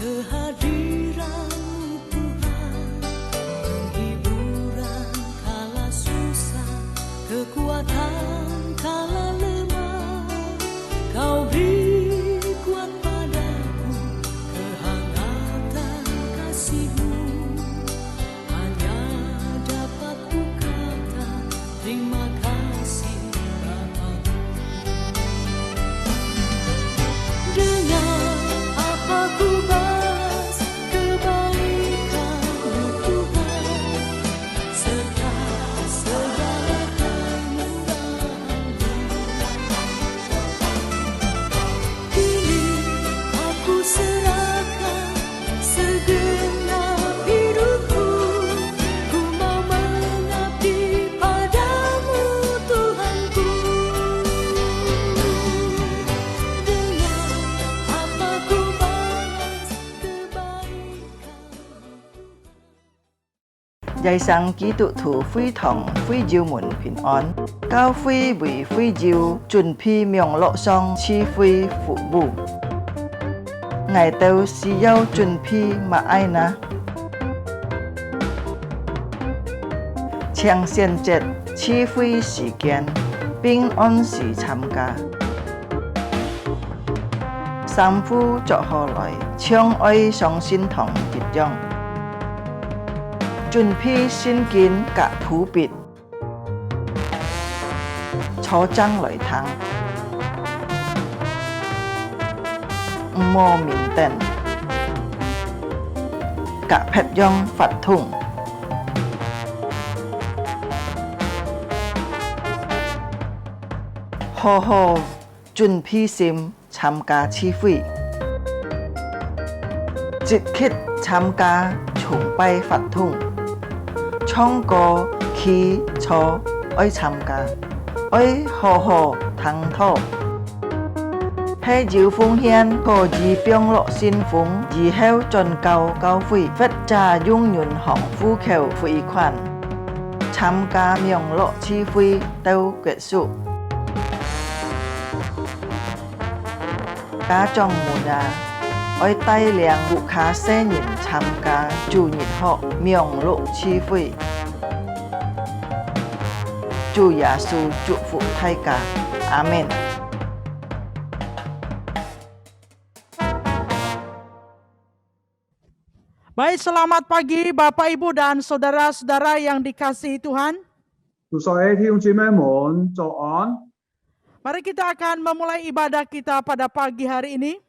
Kehadiran-Mu Tuhan, penghiburan kala susah, kekuatan kala lemah. Kau beri kuat padaku, kehangatan kasih-Mu. Hanya dapat ku kata terima kasih Bapa. Dengan apa ku balas kebaikan-Mu Tuhan, serta segala kemurahan-Mu. Kini aku serahkan segenap hidupku, ku mau mengabdi padamu Tuhanku. Dengan apa ku balas kebaikan-Mu. Dạy sang ký tụ thủ phi thòng phi diêu mùn bình an, cao phi vì phi diêu chuẩn phi miệng lộ song chi phi phụ bù. Ngài tâu si yêu chuẩn phi mà ai na. Chàng xiên chết chi phi sĩ kiến, bình an sĩ tham ca. Sam phu cho họ lại, chong oi song xin thòng dịch dòng. Chuẩn phi xin kiến cả thú bịt, cho trăng lợi thắng. Mô mình tên, cả phép dòng phạt thùng. Hồ hồ chuẩn phi sim tham ca chi phi. Dịch khít tham ca chung bay phạt thùng. Trong có khí cho ơi tham ca, ơi hồ hồ thắng thọ. Hay diệu phương hiên có dì biong lộ xin phúng, dì heo tròn cao cao phi, phết trà dung nhuận hỏng phu khều phi khoản. Tham ca miệng lộ chi phi tâu kết sụ. Cá trong mùa đà, ôi tay liang vụ khá xe nhìn tham ca chủ nhịt họ miệng lộ chi phi. Chủ Giêsu chúc phúc thay cả. Amen. Baik, selamat pagi Bapak Ibu dan saudara-saudara yang dikasihi Tuhan. 主所愛弟兄姊妹們早安。 Mari kita akan memulai ibadah kita pada pagi hari ini.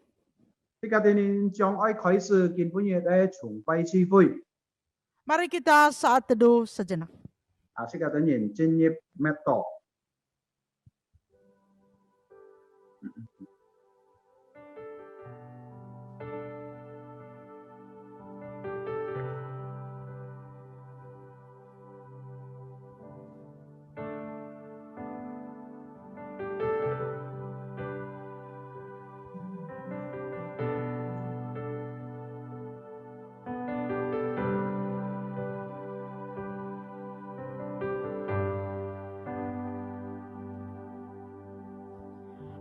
呢家哋將愛開始見本日嘅崇拜聚會。 Mari kita saat teduh sejenak. 啊，呢家哋進入咩道？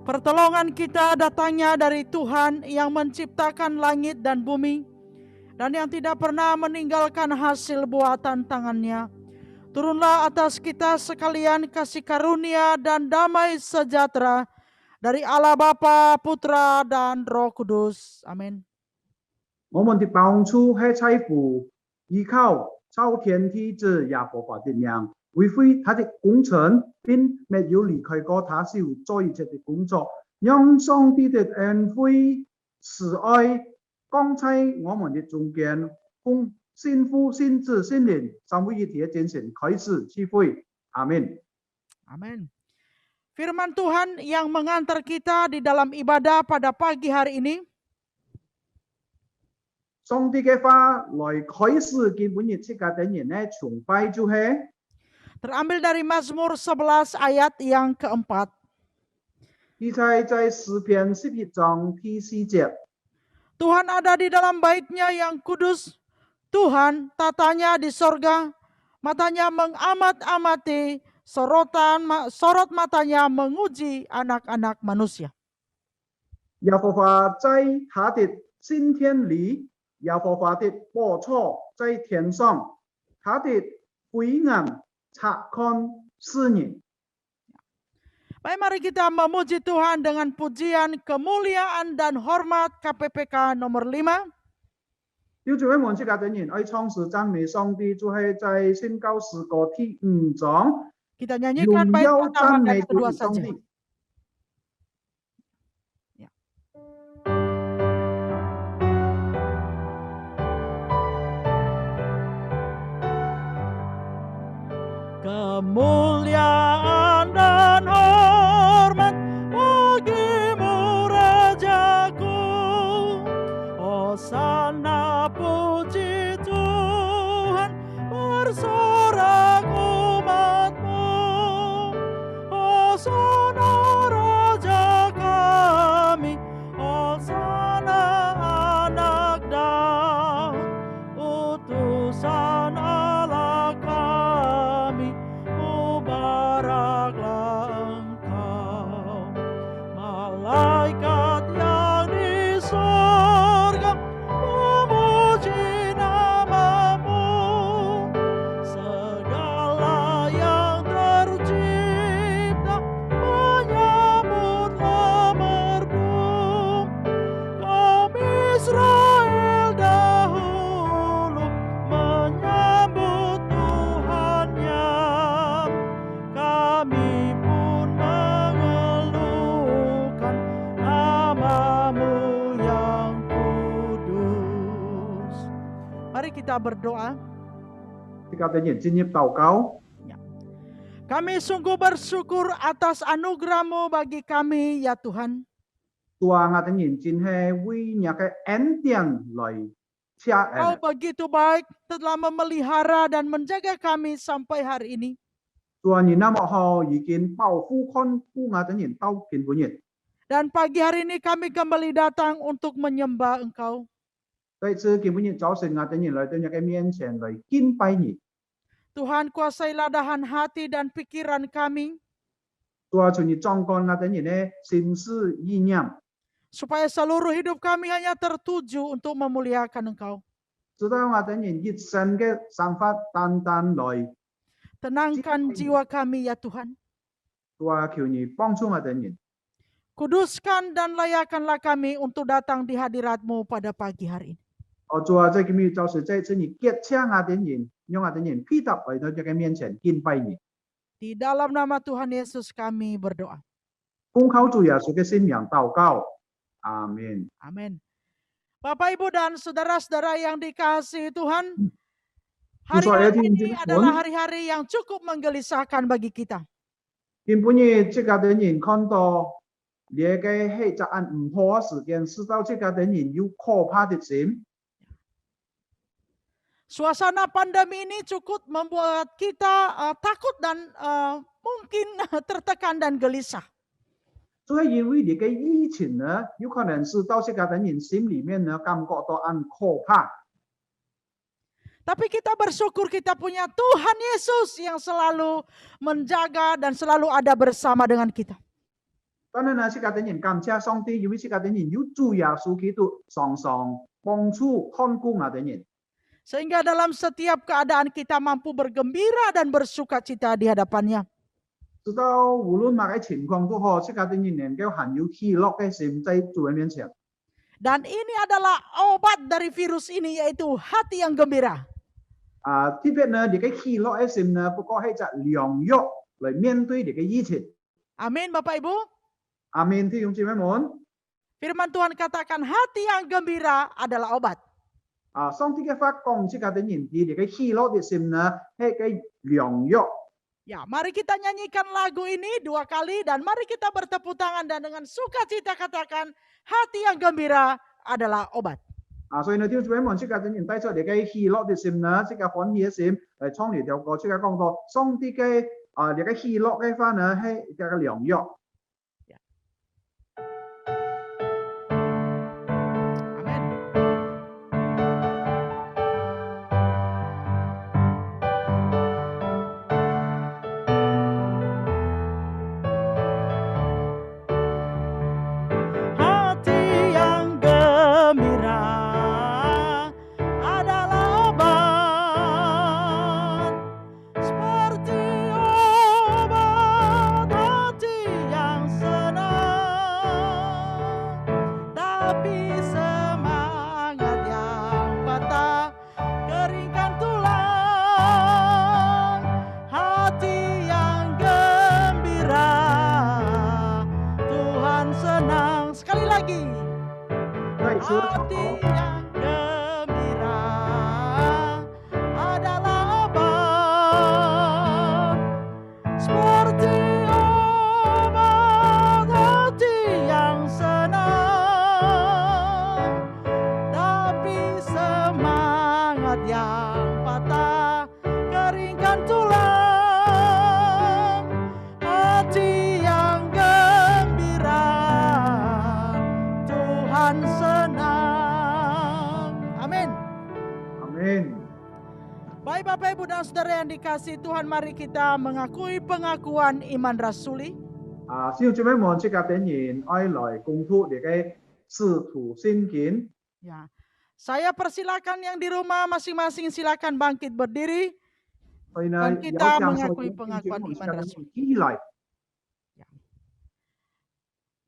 Pertolongan kita datangnya dari Tuhan yang menciptakan langit dan bumi dan yang tidak pernah meninggalkan hasil buatan tangannya. Turunlah atas kita sekalian kasih karunia dan damai sejahtera dari Allah Bapa, Putra, dan Roh Kudus. Amin. 我們的幫助係在乎依靠造天地之耶和華的名，維護他的工程，並沒有離開過他手做一切的工作，讓上帝的恩惠慈愛降在我們的中間，奉聖父、聖子、聖靈三位一體的精神開始聚會。阿們。 Amin. Firman Tuhan yang mengantar kita di dalam ibadah pada pagi hari ini 上帝嘅話來開始見本日即刻等人咧崇拜就係 terambil dari Mazmur 11 ayat yang keempat. 記載在詩篇11章第4節。 Tuhan ada di dalam bait-Nya yang kudus. Tuhan tatanya di sorga, matanya mengamat-amati, sorot matanya menguji anak-anak manusia. 耶和華在他的新天里，耶和华的宝座在天上，他的慧眼察看世人。 Baik, mari kita memuji Tuhan dengan pujian, kemuliaan, dan hormat KPPK nomor 5. 弟兄姊妹們，即家等人愛唱詩讚美上帝，就係在宣告詩歌第5章， Kita nyanyikan 榮 bait 耀 pertama 讚美 dan kedua 歸上 saja. 帝。 Kemuliaan dan hormat bagimu Rajaku. Hosana puji Tuhan bersorak umatmu. Hosana Raja kami, Hosana anak Daud, utusan Allah kami, mubaraklah Engkau. Malaikat yang di surga memuji namamu, segala yang tercipta menyambutlah merdu. Kami Israel dahulu menyambut Tuhannya, kami pun mengeluhkan namamu yang kudus. Mari kita berdoa. 即家等人進入禱告。 Kami sungguh bersyukur atas anugerah-Mu bagi kami, ya Tuhan. 主啊，我等人真係為你嘅恩典來謝 Kau 恩。 begitu baik telah memelihara dan menjaga kami sampai hari ini. 主啊，你那麼好，已經保護看顧我等人到今日。 Dan pagi hari ini kami kembali datang untuk menyembah Engkau. 在此今日早晨，我等人來到你嘅面前來敬拜你。 Tuhan, kuasailah dahan hati dan pikiran kami, 主啊，求你掌管我等人嘅心思意念， supaya seluruh hidup kami hanya tertuju untuk memuliakan Engkau. 直到我等人一生嘅想法單單來。 Tenangkan jiwa kami, ya Tuhan. 主啊，求你幫助我等人。 Kuduskan dan layakanlah kami untuk datang di hadirat-Mu pada pagi hari ini. 主啊，在今日早晨在此你結請我等人，讓我等人披搭來到你嘅面前敬拜你。 Di dalam nama Tuhan Yesus kami berdoa. 奉靠主耶穌嘅聖名禱告，阿門。 Amin. Bapak, Ibu, dan saudara-saudara yang dikasihi Tuhan, hari-hari ini adalah hari-hari yang cukup menggelisahkan bagi kita. 今半夜即家等人看到你嘅係一案唔好嘅事件，使到即家等人有可怕的心。 Suasana pandemi ini cukup membuat kita takut dan mungkin tertekan dan gelisah. 所以因為你嘅疫情呢，有可能使到即家等人心裡面呢感覺到很可怕。 Tapi kita bersyukur kita punya Tuhan Yesus yang selalu menjaga dan selalu ada bersama dengan kita. 當然呢，即家等人感謝上帝，因為即家等人有主耶穌基督常常幫助看顧我等人。 Sehingga dalam setiap keadaan kita mampu bergembira dan bersuka cita di hadapannya. 直到無論乜嘅情況都好，即家等人能夠很有喜樂嘅心在主嘅面前。 Dan ini adalah obat dari virus ini, yaitu hati yang gembira. 特別呢，你嘅喜樂嘅心呢，不過係隻良藥嚟面對你嘅疫情。 Amin, Bapak Ibu. 阿門，弟兄姊妹們。 Firman Tuhan katakan hati yang gembira adalah obat. 上帝嘅法講，即家等人你嘅喜樂嘅心呢，係嘅良藥。 Ya, mari kita nyanyikan lagu ini 2 kali dan mari kita bertepuk tangan dan dengan sukacita katakan hati yang gembira adalah obat. 所以呢，弟兄姊妹們，即家等人帶出你嘅喜樂嘅心呢，即家歡喜嘅心嚟唱呢條歌，即家講到上帝嘅你嘅喜樂嘅話呢，係一個良藥。 Amin. Hati yang gembira semangat yang patah, keringkan tulang, hati yang gembira, Tuhan senang. Amin. Amin. Baik Bapak Ibu dan Saudara yang dikasihi Tuhan, mari kita mengakui pengakuan iman rasuli. 弟兄姊妹們，即刻點燃愛來共讀你嘅使徒信件。 Ya, saya persilakan yang di rumah masing-masing silakan bangkit berdiri. 所以呢， Dan 有 kita 將所有 mengakui 嘅弟兄姊 pengakuan 妹即 iman 刻點 rasuli. 起來。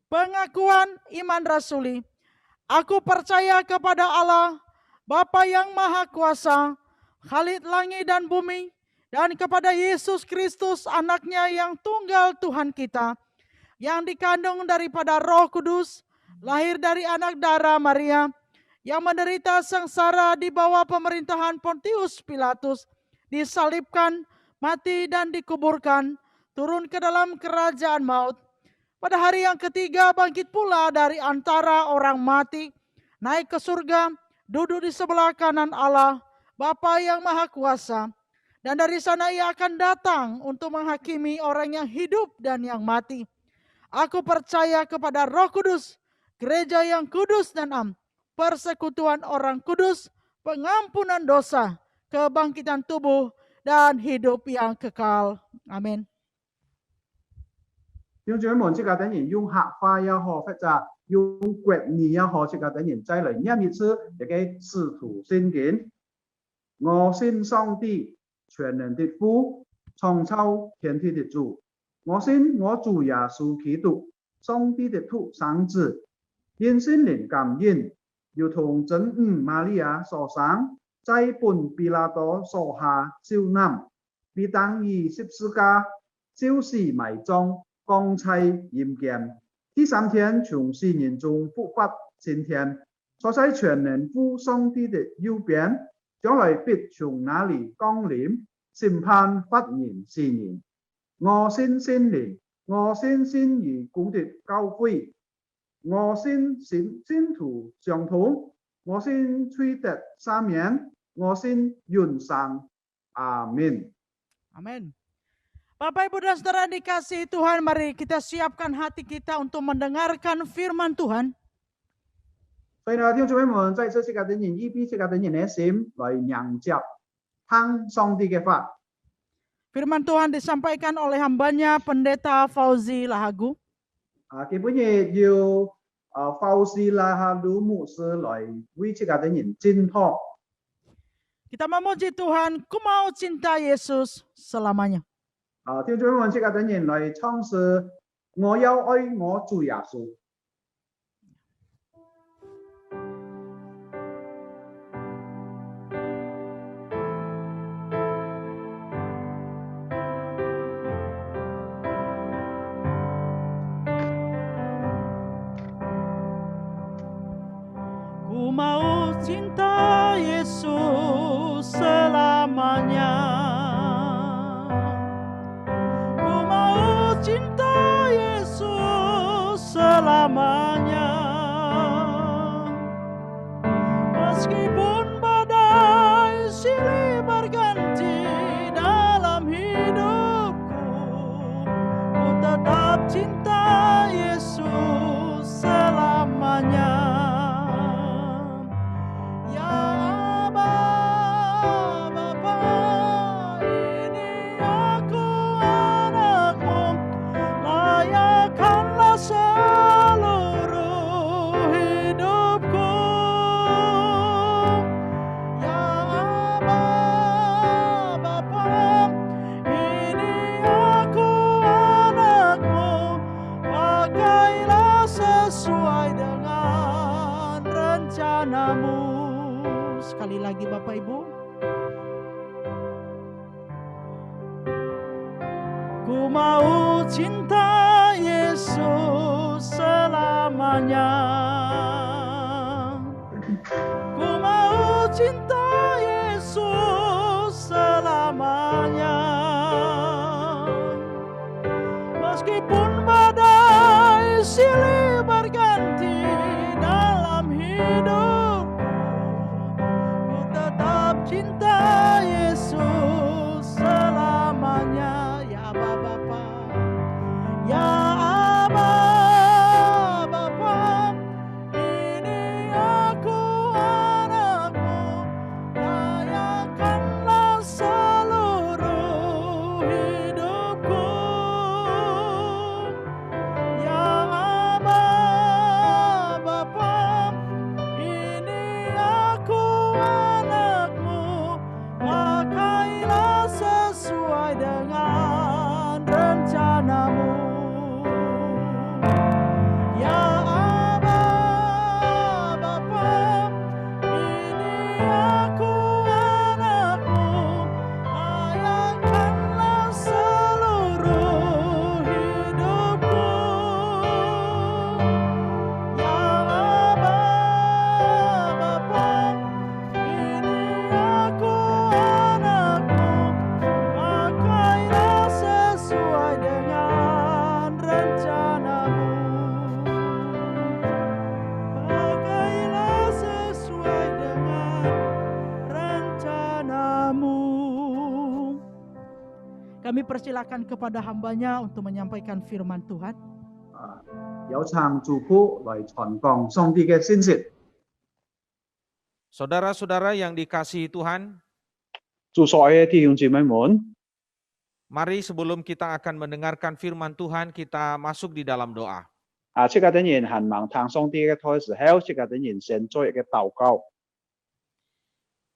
Pengakuan iman rasuli. Aku percaya kepada Allah, Bapa yang Maha Kuasa, Khalid langit dan bumi, dan kepada Yesus Kristus anaknya yang tunggal Tuhan kita, yang dikandung daripada Roh Kudus, lahir dari anak darah Maria, yang menderita sengsara di bawah pemerintahan Pontius Pilatus, disalibkan, mati dan dikuburkan, turun ke dalam kerajaan maut. Pada hari yang ketiga bangkit pula dari antara orang mati, naik ke surga, duduk di sebelah kanan Allah, Bapa yang Maha Kuasa. Dan dari sana ia akan datang untuk menghakimi orang yang hidup dan yang mati. Aku percaya kepada Roh Kudus, gereja yang kudus dan am, persekutuan orang kudus, pengampunan dosa, kebangkitan tubuh, dan hidup yang kekal. Amin. 弟兄姊妹們，即刻點燃用客話也好，或者用國語也好，即刻點燃再來念一次你嘅使徒信件。我信上帝全能的父，創造天地的主。我信我主耶穌基督，上帝的獨生子，因聖靈感應，如同真母瑪利亞所生，在本比拉多所下受難，被當於十字架，受死埋葬，降在陰間。第三天從死人中復活升天，坐在全能父上帝的右邊，將來必從那裡降臨，審判活人死人。我信聖靈，我信信義公的教會，我信信徒相通，我信罪得赦免，我信永生。阿門。 Amin. Bapak Ibu dan Saudara dikasihi Tuhan, mari kita siapkan hati kita untuk mendengarkan firman Tuhan. 所以呢，弟兄姊妹們，在這時間點燃預備，這個點燃嘅心來迎接聽上帝嘅話。 Firman Tuhan disampaikan oleh hambanya Pendeta Fauzi Lahagu. 基本嘢要Fauzi Lahagu 牧師來為這個點燃證託。 Kita memuji Tuhan, ku mau cinta Yesus selamanya. 弟兄姊妹們，這個點燃來唱詩，我要愛我主耶穌。 Ku mau cinta Yesus selamanya. Ku mau cinta Yesus selamanya. Meskipun badai silih berganti dalam hidupku, ku tetap cinta Yesus selamanya. Seluruh hidupku, ya Aba, Bapa, ini aku anakmu, pakailah sesuai dengan rencanamu. Sekali lagi Bapak Ibu. Ku mau cinta Yesus selamanya. Ku mau cinta Yesus selamanya. Meskipun badai silih berganti dalam hidupku, ku tetap cinta cinta Yesus selamanya. Ya Aba Bapa, ya Aba Bapa, ini aku anakmu, layakkanlah seluruh hidupku. Ya Aba Bapa, ini aku anakmu, pakailah sesuai dengan rencanamu. Ya Aba Bapa, ini aku anakmu, layakkanlah seluruh hidupku. Ya Aba Bapa, ini aku anakmu, pakailah sesuai dengan rencanamu. Pakailah sesuai dengan rencanamu. Kami persilakan kepada hambanya untuk menyampaikan firman Tuhan. 有請祝福來傳講上帝嘅信息。 Saudara-saudara yang dikasihi Tuhan, 祝所有弟兄姊妹們， mari sebelum kita akan mendengarkan firman Tuhan, kita masuk di dalam doa. 即刻等人行盲聽上帝嘅台時候，即刻等人先做一個禱告。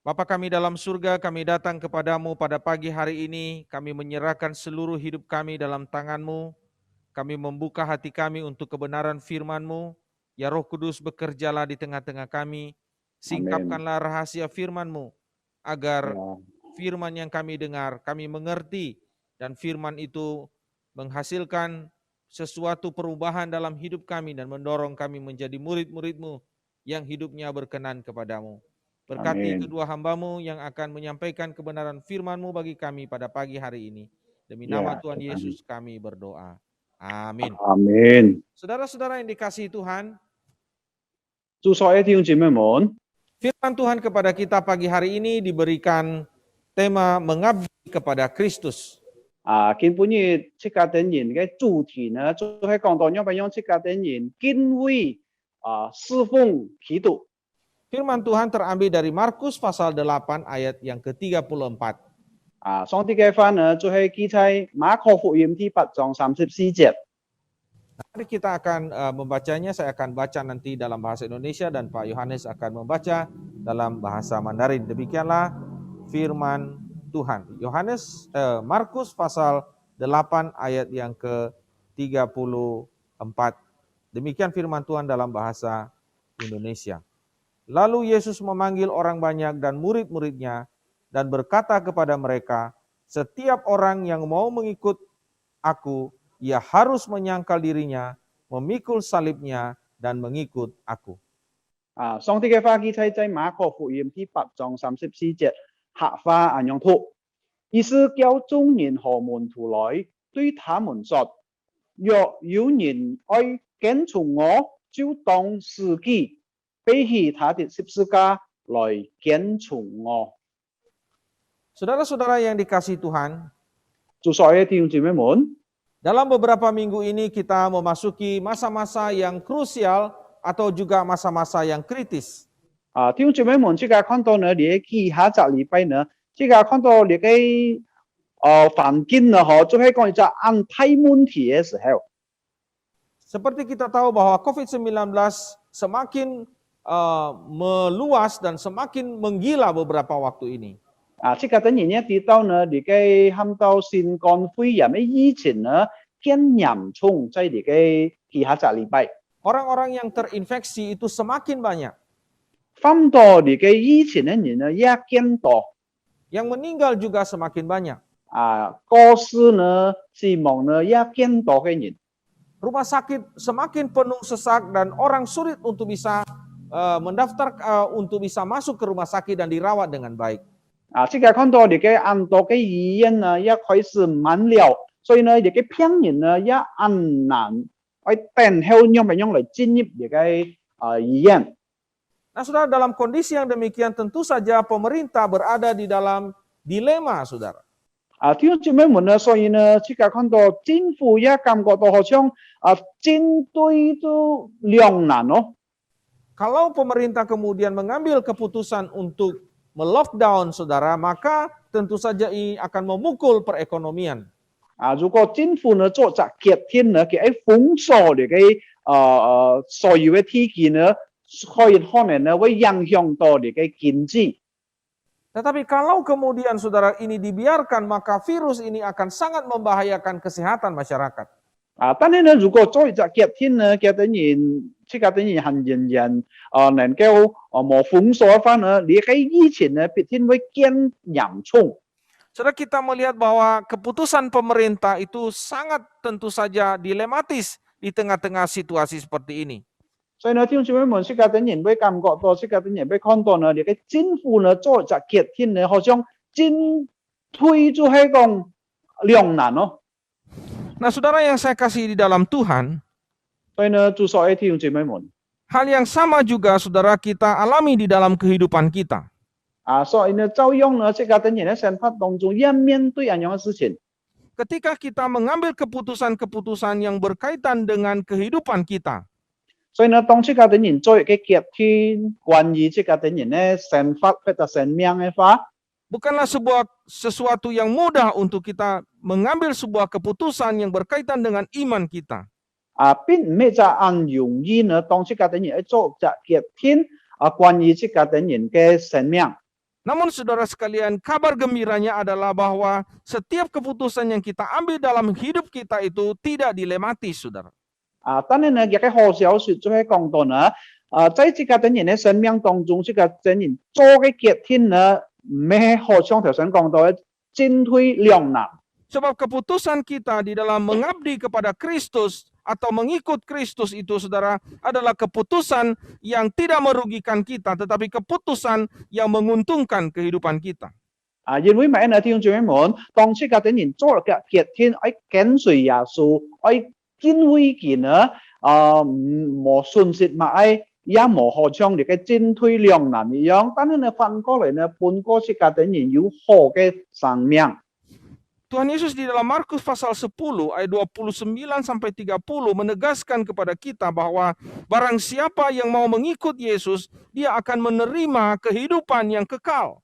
Bapa kami dalam surga, kami datang kepadamu pada pagi hari ini, kami menyerahkan seluruh hidup kami dalam tangan-Mu, kami membuka hati kami untuk kebenaran firman-Mu, ya Roh Kudus bekerjalah di tengah-tengah kami, singkapkanlah rahasia firman-Mu, agar firman yang kami dengar, kami mengerti, dan firman itu menghasilkan sesuatu perubahan dalam hidup kami dan mendorong kami menjadi murid-murid-Mu yang hidupnya berkenan kepadamu. Berkati Amin. kedua hamba-Mu yang akan menyampaikan kebenaran firman-Mu bagi kami pada pagi hari ini. Demi Ya, nama Tuhan Tuhan. Yesus kami berdoa. Amin. Amin。 Saudara-saudara yang dikasihi Tuhan, 祝所有弟兄姊妹們， firman Tuhan kepada kita pagi hari ini diberikan tema mengabdi kepada Kristus. 基本於即刻等人嘅主題呢，就係講到因為用即刻等人敬畏侍奉基督。 Firman Tuhan terambil dari Markus pasal 8 ayat yang ke-34. 上帝嘅話呢，就係記在馬可福音第8章34節。 Mari kita akan membacanya, saya akan baca nanti dalam bahasa Indonesia dan Pak Yohanes akan membaca dalam bahasa Mandarin. Demikianlah firman Tuhan. Markus pasal 8 ayat yang ke-34. Demikian firman Tuhan dalam bahasa Indonesia. Lalu Yesus memanggil orang banyak dan murid-muridnya dan berkata kepada mereka, setiap orang yang mau mengikut aku, ia harus menyangkal dirinya, memikul salibnya, dan mengikut aku. 上帝嘅話記載在馬可福音第8章34節，客話咁樣讀，意思叫眾人和門徒來，對他們說：若有人愛跟從我，就當捨己，背起他的十字架來跟從我。 Saudara-saudara yang dikasihi Tuhan, 祝所有弟兄姊妹們， dalam beberapa minggu ini kita memasuki masa-masa yang krusial atau juga masa-masa yang kritis. 弟兄姊妹們，即刻看到呢，你記下集禮拜呢，即刻看到你嘅環境呢，就係講一個安泰問題嘅時候。 Seperti kita tahu bahwa COVID-19 semakin meluas dan semakin menggila beberapa waktu ini. 即刻等人一知道呢，你嘅喊到新冠肺炎嘅疫情呢，更嚴重，在你嘅記下集禮拜。 Orang-orang yang terinfeksi itu semakin banyak. 反倒你嘅疫情嘅人呢，也更多。 Yang meninggal juga semakin banyak. 過世呢，死亡呢，也更多嘅人。 Rumah sakit semakin penuh sesak dan orang sulit untuk bisa mendaftar untuk bisa masuk ke rumah sakit dan dirawat dengan baik. 即刻看到你嘅很多嘅醫院呢，也開始滿了，所以呢，你嘅病人呢，也很難去等候樣嚟進入你嘅醫院。Nah, saudara, dalam kondisi yang demikian tentu saja pemerintah berada di dalam dilema, saudara. 弟兄姊妹们呢，所以呢，即刻看到政府也感覺到好像針對都兩難咯。 Kalau pemerintah kemudian mengambil keputusan untuk melockdown, saudara, maka tentu saja ini akan memukul perekonomian. 如果政府呢做隻決定呢，佢封鎖你嘅所有嘅體系呢，可能呢會影響到你嘅經濟。 Tetapi kalau kemudian saudara ini dibiarkan, maka virus ini akan sangat membahayakan kesehatan masyarakat. 但係呢，如果做一隻決定呢，嘅等人，即係等人很認真，能夠冇封鎖嘅話呢，你嘅疫情呢必定會更嚴重。 Saudara, kita melihat bahwa keputusan pemerintah itu sangat tentu saja dilematis di tengah-tengah situasi seperti ini. 所以呢，弟兄姊妹們，即係等人會感覺到，即係等人會看到呢，你嘅政府呢做一隻決定呢，好像真推就係講兩難咯。 Nah, saudara yang saya kasih di dalam Tuhan, 所以呢，主所有弟兄姊妹們， hal yang sama juga saudara kita alami di dalam kehidupan kita. 所以呢，照樣呢，即係等人喺生活當中也面對一樣嘅事情。 Ketika kita mengambil keputusan-keputusan yang berkaitan dengan kehidupan kita, 所以呢，當即係等人做一個決定，關於即係等人呢生活或者生命嘅話， bukanlah sesuatu yang mudah untuk kita mengambil sebuah keputusan yang berkaitan dengan iman kita. 並唔係就咁容易呢，當即係等人去做一個決定，關於即係等人嘅生命。 Namun saudara sekalian, kabar gembiranya adalah bahwa setiap keputusan yang kita ambil dalam hidup kita itu tidak dilematis, saudara. 但係呢，一個好消息就係講到呢，在即係等人嘅生命當中，即係等人做嘅決定呢，唔係好像頭先講到嘅進退兩難。 Sebab keputusan kita di dalam mengabdi kepada Kristus atau mengikut Kristus itu, saudara, adalah keputusan yang tidak merugikan kita, tetapi keputusan yang menguntungkan kehidupan kita. 因為咩呢？弟兄姊妹們，當即係等人做嘅決定，愛跟隨耶穌，愛敬畏佢呢，冇損失嘛，也冇好像你嘅進退兩難一樣。但係呢，反過來呢，半個即係等人有好嘅生命。 Tuhan Yesus di dalam Markus pasal 10 ayat 29 sampai 30 menegaskan kepada kita bahwa barang siapa yang mau mengikut Yesus, dia akan menerima kehidupan yang kekal.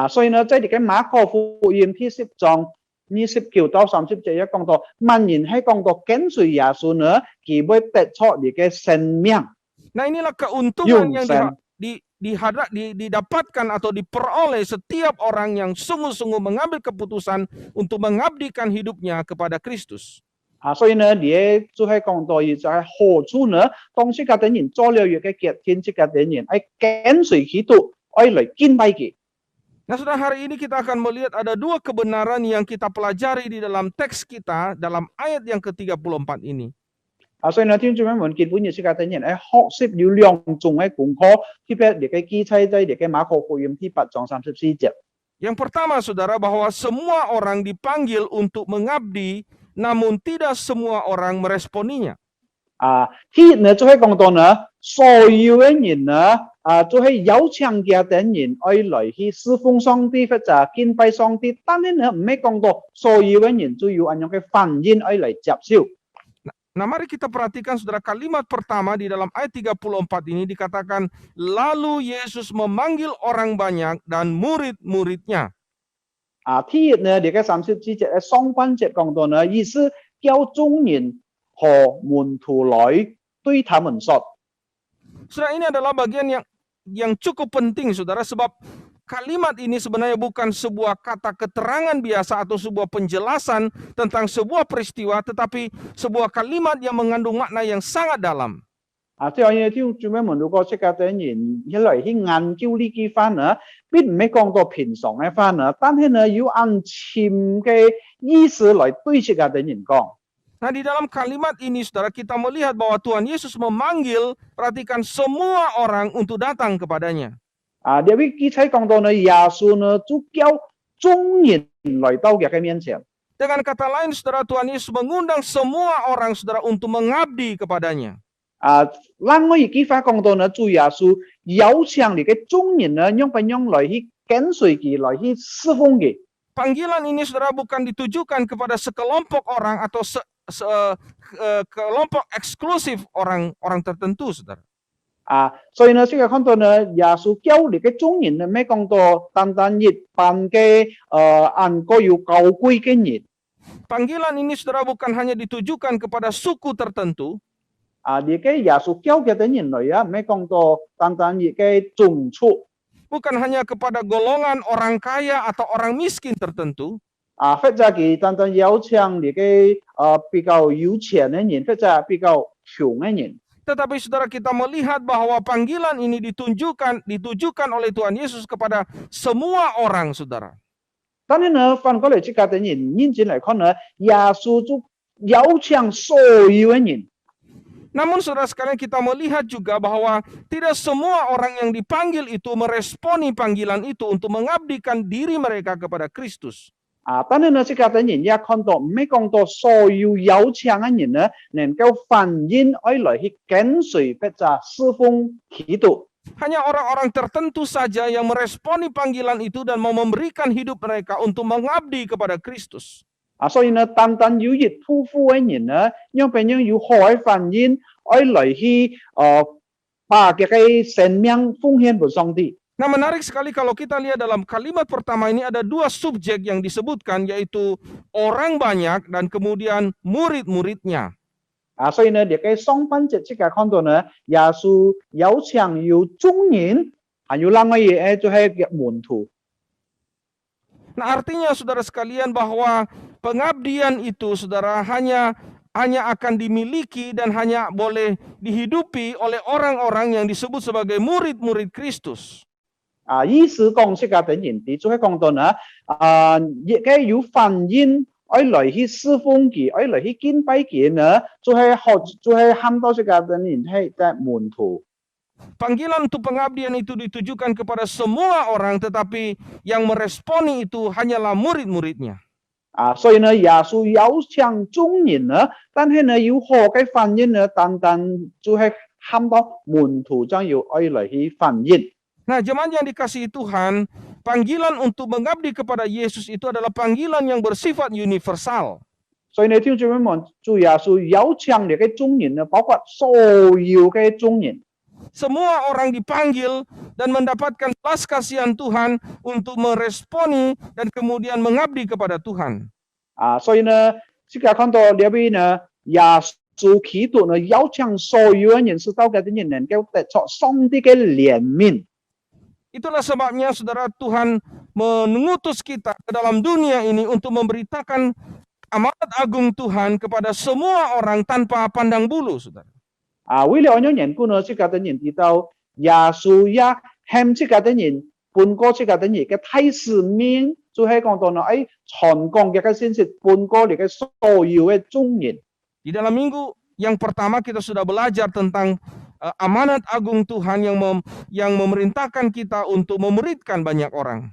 所以呢，在呢個馬可福音第10章29到30節一講到，萬人係講到跟隨耶穌呢，佢會得出你嘅生命。 Nah, inilah keuntungan yang Sen. didapatkan atau diperoleh setiap orang yang sungguh-sungguh mengambil keputusan untuk mengabdikan hidupnya kepada Kristus. 所以呢，你就係講到就係何處呢？當即係等人做了一個決定，即係等人係跟隨基督，愛嚟敬拜佢。 Nah, saudara, hari ini kita akan melihat ada dua kebenaran yang kita pelajari di dalam teks kita dalam ayat yang ke-34 ini. 所以呢，聽眾朋友們，基本嘅即係等人係學識了兩種嘅功課，特別你嘅記載在你嘅馬可福音第8章34節。 Yang pertama, saudara, bahwa semua orang dipanggil untuk mengabdi, namun tidak semua orang meresponinya. 第一呢，就係講到呢，所有嘅人呢，就係有請嘅等人愛來去侍奉上帝或者敬拜上帝，但係呢，唔係講到所有嘅人都要按樣嘅反應愛嚟接受。 Nah, mari kita perhatikan, saudara, kalimat pertama di dalam ayat 34 ini dikatakan, lalu Yesus memanggil orang banyak dan murid-muridnya. 第一呢，你嘅34節嘅相關節講到呢，意思叫眾人和門徒來對他們說。 Saudara, ini adalah bagian yang cukup penting, saudara, sebab kalimat ini sebenarnya bukan sebuah kata keterangan biasa atau sebuah penjelasan tentang sebuah peristiwa, tetapi sebuah kalimat yang mengandung makna yang sangat dalam. 即係呢啲做咩門徒個識嘅等人一嚟去研究呢幾番呢，並唔係講到平常嘅番呢，但係呢要按潛嘅意思嚟對識嘅等人講。 Nah, di dalam kalimat ini, saudara, kita melihat bahwa Tuhan Yesus memanggil, perhatikan, semua orang untuk datang kepadanya. 呢位記載講到呢，耶穌呢就叫眾人來到佢嘅面前。 Dengan kata lain, saudara, Tuhan Yesus mengundang semua orang, saudara, untuk mengabdi kepadanya. 咱我已經發講到呢，主耶穌邀請你嘅眾人呢，用不用來去跟隨佢，來去侍奉佢。 Panggilan ini saudara bukan ditujukan kepada sekelompok orang atau kelompok eksklusif orang tertentu, saudara. 所以呢，即係看到呢，耶穌叫你嘅眾人呢，咩講到單單一般嘅按個要高貴嘅人。 Panggilan ini saudara bukan hanya ditujukan kepada suku tertentu, 你嘅耶穌叫嘅啲人嚟咩講到單單一嘅種族。 bukan hanya kepada golongan orang kaya atau orang miskin tertentu, 或者佢單單邀請你嘅比較有錢嘅人，或者比較窮嘅人。 tetapi saudara kita melihat bahwa panggilan ini ditujukan oleh Tuhan Yesus kepada semua orang, saudara. 但係呢，反過來即係啲人認真嚟看呢，耶穌就邀請所有嘅人。 Namun saudara sekalian kita melihat juga bahwa tidak semua orang yang dipanggil itu meresponi panggilan itu untuk mengabdikan diri mereka kepada Kristus. 但係呢，即係啲人也看到，唔係講到所有邀請嘅人呢，能夠反映愛來去跟隨或者侍奉基督。 Hanya orang-orang tertentu saja yang meresponi panggilan itu dan mau memberikan hidup mereka untuk mengabdi kepada Kristus. 所以呢，單單有一夫婦嘅人呢，讓別人有好嘅反應，愛來去把佢嘅生命奉獻俾上帝。 Nah, menarik sekali kalau kita lihat dalam kalimat pertama ini ada dua subjek yang disebutkan, yaitu orang banyak dan kemudian murid-muridnya. 所以呢，你嘅上半節即係看到呢，耶穌邀請有眾人，還有另外嘢就係門徒。 Nah, artinya saudara sekalian bahwa pengabdian itu saudara hanya akan dimiliki dan hanya boleh dihidupi oleh orang-orang yang disebut sebagai murid-murid Kristus. 意思講即係等人哋就係講到呢，亦嘅有反應，愛來去侍奉佢，愛來去敬拜佢呢，就係喊到即係等人係嘅門徒。 Panggilan untuk pengabdian itu ditujukan kepada semua orang, tetapi yang meresponi itu hanyalah murid-muridnya. 所以呢，耶穌邀請眾人呢，但係呢，有好嘅反應呢，單單就係喊到門徒將要愛來去反應。 Nah, jemaat yang dikasihi Tuhan, panggilan untuk mengabdi kepada Yesus itu adalah panggilan yang bersifat universal. 所以呢，聽眾們，主耶穌邀請你嘅眾人呢，包括所有嘅眾人。 Semua orang dipanggil dan mendapatkan belas kasihan Tuhan untuk meresponi dan kemudian mengabdi kepada Tuhan. 所以呢，即係看到呢邊呢，耶穌基督呢邀請所有人士到嘅啲人能夠得着上帝嘅憐憫。 Itulah sebabnya saudara Tuhan mengutus kita ke dalam dunia ini untuk memberitakan amanat agung Tuhan kepada semua orang tanpa pandang bulu, saudara. 為了讓人觀呢，即係啲人知道耶穌也向即係啲人半個即係啲人嘅大使命，就係講到呢，傳講嘅信息半個嚟嘅所有嘅眾人。 Di dalam minggu yang pertama kita sudah belajar tentang amanat agung Tuhan yang memerintahkan kita untuk memuridkan banyak orang.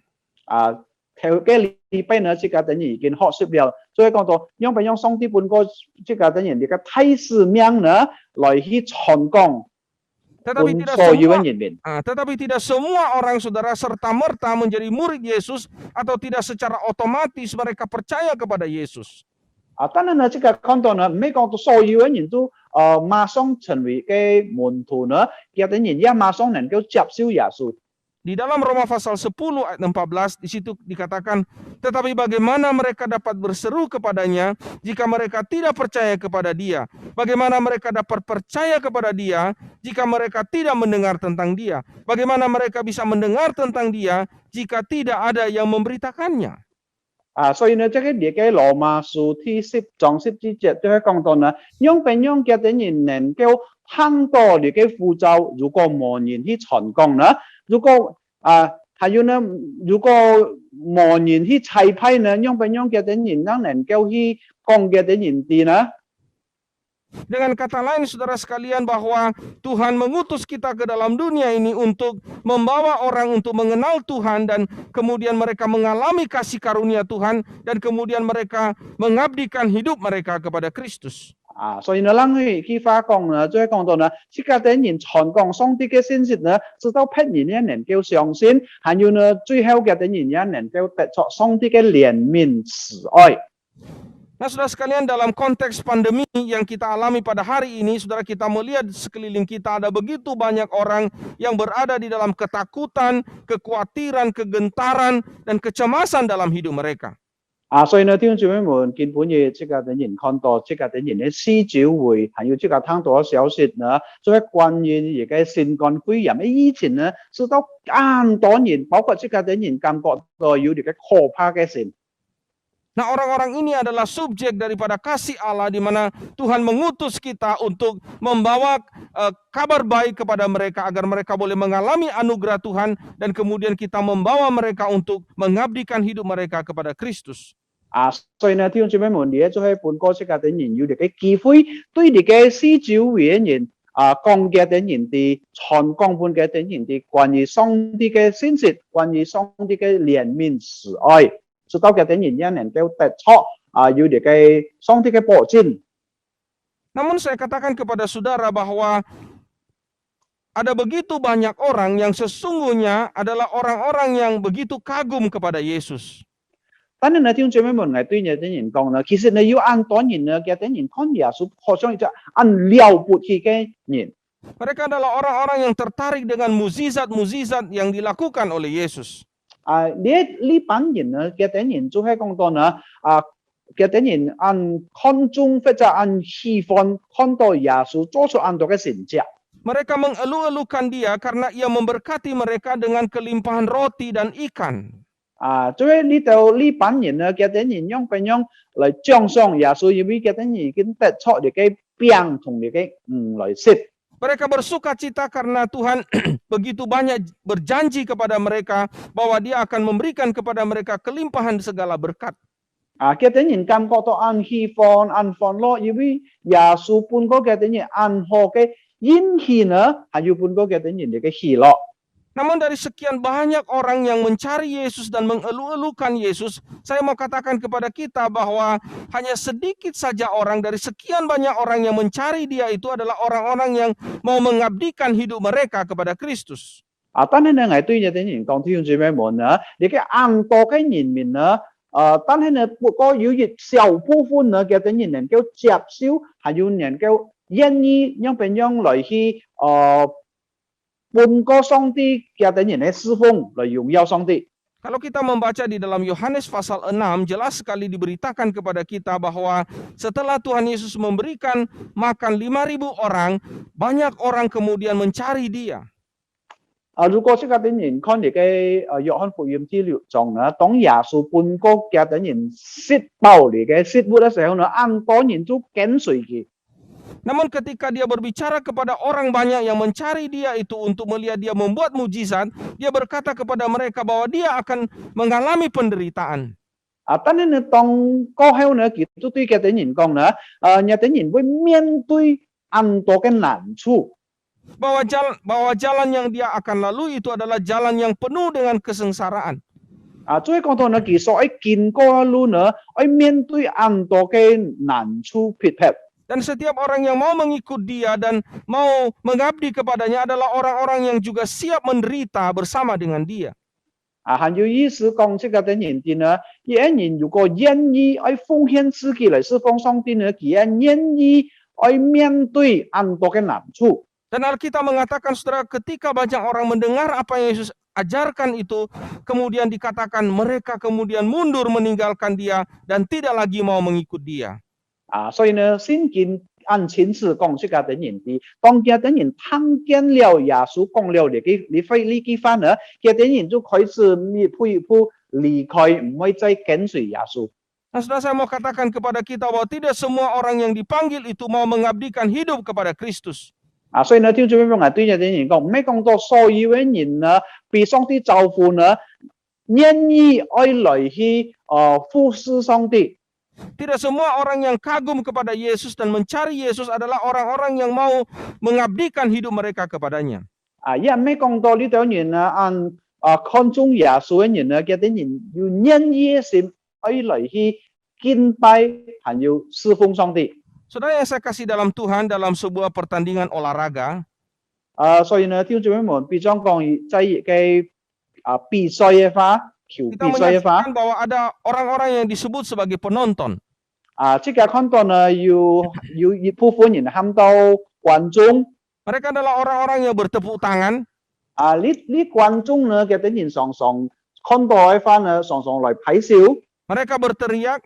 theo cái禮拜呢，即係等於已經學習了，所以講到讓俾讓上帝半個即係等人哋嘅大使命呢，來去傳講。 Tetapi tidak semua orang saudara serta-merta menjadi murid Yesus atau tidak secara otomatis mereka percaya kepada Yesus. 當然呢，即係講到呢，唔係講到所有嘅人都馬上成為嘅門徒呢，有啲人也馬上能夠接受耶穌。 Di dalam Roma pasal 10 ayat 14 di situ dikatakan, tetapi bagaimana mereka dapat berseru kepadanya jika mereka tidak percaya kepada Dia? Bagaimana mereka dapat percaya kepada Dia jika mereka tidak mendengar tentang Dia? Bagaimana mereka bisa mendengar tentang Dia jika tidak ada yang memberitakannya? 所以呢，即係列嘅羅馬書第10章17節都係講到呢，讓俾讓嘅啲人能夠聽到你嘅呼召，如果冇人去傳講呢？ 如果還有呢，如果冇人去裁派呢，讓俾讓嘅啲人能夠去講嘅啲人啲呢？ Dengan kata lain saudara sekalian bahwa Tuhan mengutus kita ke dalam dunia ini untuk membawa orang untuk mengenal Tuhan dan kemudian mereka mengalami kasih karunia Tuhan dan kemudian mereka mengabdikan hidup mereka kepada Kristus. 所以呢，咱去發講呢，就係講到呢，這個等人傳講上帝嘅信息呢，直到別人也能夠相信，還有呢，最後嘅等人也能夠得着上帝嘅憐憫慈愛。 Nah, saudara sekalian, dalam konteks pandemi yang kita alami pada hari ini, saudara, kita melihat sekeliling kita ada begitu banyak orang yang berada di dalam ketakutan, kekhawatiran, kegentaran, dan kecemasan dalam hidup mereka. 所以呢，弟兄姊妹們，基本嘅這個等人看到這個等人嘅施召會，還有這個聽到消息呢，就係關於而家新冠肺炎嘅疫情呢，使到更多人，包括這個等人感覺到有啲嘅可怕嘅事。 Nah, orang-orang ini adalah subjek daripada kasih Allah di mana Tuhan mengutus kita untuk membawa kabar baik kepada mereka agar mereka boleh mengalami anugerah Tuhan dan kemudian kita membawa mereka untuk mengabdikan hidup mereka kepada Kristus. 所以呢，弟兄姊妹們，你做係半個這個等人有啲嘅機會，對你嘅施召會嘅人講嘅等人哋傳講本嘅等人哋關於上帝嘅信息，關於上帝嘅憐憫慈愛。 直到嘅等人也能夠得着有啲嘅上帝嘅保證。 Namun saya katakan kepada saudara bahwa ada begitu banyak orang yang sesungguhnya adalah orang-orang yang begitu kagum kepada Yesus. 但係呢，弟兄姊妹們，我對呢啲人講呢，其實呢要按多人呢嘅等人看耶穌，好像就按了不起嘅人。 Mereka adalah orang-orang yang tertarik dengan mukjizat-mukjizat yang dilakukan oleh Yesus. 呢班人呢嘅等人就係講到呢嘅等人按看中或者按喜歡看到耶穌做出很多嘅成績。 Mereka mengeluh-elukan dia karena ia memberkati mereka dengan kelimpahan roti dan ikan. 就係呢班人呢嘅等人用嚟獎賞耶穌，因為嘅等人已經得出你嘅餅同你嘅來食。 Mereka bersuka cita karena Tuhan begitu banyak berjanji kepada mereka bahwa dia akan memberikan kepada mereka kelimpahan segala berkat. 嘅等人感覺到安喜歡、安歡樂，因為耶穌半個嘅等人安好嘅恩喜呢，還有半個嘅等人嘅喜樂。 Namun dari sekian banyak orang yang mencari Yesus dan mengeluh-elukan Yesus, saya mau katakan kepada kita bahwa hanya sedikit saja orang dari sekian banyak orang yang mencari dia itu adalah orang-orang yang mau mengabdikan hidup mereka kepada Kristus. 但係呢，我對呢啲人講，弟兄姊妹們呢，你嘅安多嘅人民呢，但係呢，不過有一小部分呢嘅等人能夠接受，還有能夠願意讓別人來去半個上帝嘅等人嘅侍奉來榮耀上帝。 Kalau kita membaca di dalam Yohanes pasal 6, jelas sekali diberitakan kepada kita bahwa setelah Tuhan Yesus memberikan makan 5.000 orang, banyak orang kemudian mencari dia. 如果這個等人看你嘅約翰福音第6章呢，當耶穌半個嘅等人食飽你嘅食物嘅時候呢，很多人都跟隨佢。 Namun ketika dia berbicara kepada orang banyak yang mencari dia itu untuk melihat dia membuat mujizat, dia berkata kepada mereka bahwa dia akan mengalami penderitaan. 但係呢，當過後呢，佢都對嘅等人講呢，有等人會面對很多嘅難處。 Bahwa jalan yang dia akan lalui itu adalah jalan yang penuh dengan kesengsaraan. 最講到呢，佢所喺見過路呢，喺面對很多嘅難處逼迫。 Dan setiap orang yang mau mengikut dia dan mau mengabdi kepadanya adalah orang-orang yang juga siap menderita bersama dengan dia. 很有意思講，這個等人哋呢，一人如果願意喺奉獻自己嚟侍奉上帝呢，佢也願意喺面對很多嘅難處。 Dan Alkitab mengatakan, saudara, ketika banyak orang mendengar apa yang Yesus ajarkan itu, kemudian dikatakan mereka kemudian mundur meninggalkan dia dan tidak lagi mau mengikut dia. 所以呢，聖經按前次講這個等人哋，當嘅等人聽見了耶穌講了呢句話呢，嘅等人就開始一步一步離開，唔會再跟隨耶穌。 Nah, saudara, saya mau katakan kepada kita bahwa tidak semua orang yang dipanggil itu mau mengabdikan hidup kepada Kristus. 所以呢，聽眾朋友們對呢啲人講，唔係講到所有嘅人呢，被上帝召呼呢，願意愛來去服侍上帝。 Tidak semua orang yang kagum kepada Yesus dan mencari Yesus adalah orang-orang yang mau mengabdikan hidup mereka kepadanya. 因為唔係講到呢種人呢，按看重耶穌嘅人呢，嘅啲人要願意心愛來去敬拜，還有侍奉上帝。Saudara yang saya kasih dalam Tuhan, dalam sebuah pertandingan olahraga, 所以呢，弟兄姊妹们，比方講在一個比賽嘅話，球 kita 比賽嘅話， menyaksikan bahwa ada orang-orang yang disebut sebagai penonton. 即個看到呢有一部分人喊到觀眾， Mereka adalah orang-orang yang bertepuk tangan, 呢觀眾呢嘅啲人常常看到嘅話呢，常常來睇笑， mereka berteriak,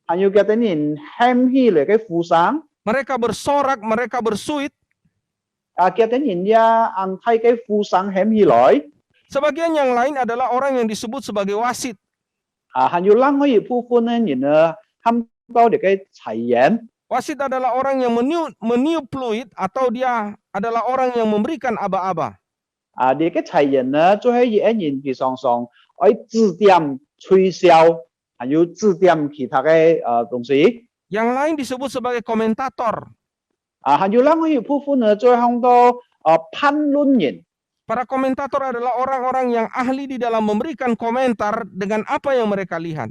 還有嘅啲人喊起嚟嘅呼聲， mereka bersorak, mereka bersuit. 嘅啲人也按睇嘅呼聲喊起來， Sebagian yang lain adalah orang yang disebut sebagai wasit. 還有另外一部分嘅人呢喊到嚟嘅裁員。 Wasit adalah orang yang meniup fluid atau dia adalah orang yang memberikan aba-aba. 呢個裁員呢，就係一人佢常常愛指點吹簫，還有指點其他嘅東西。 Yang lain disebut sebagai komentator. 還有另外一部分呢，就係講到判論人。 Para komentator adalah orang-orang yang ahli di dalam memberikan komentar dengan apa yang mereka lihat.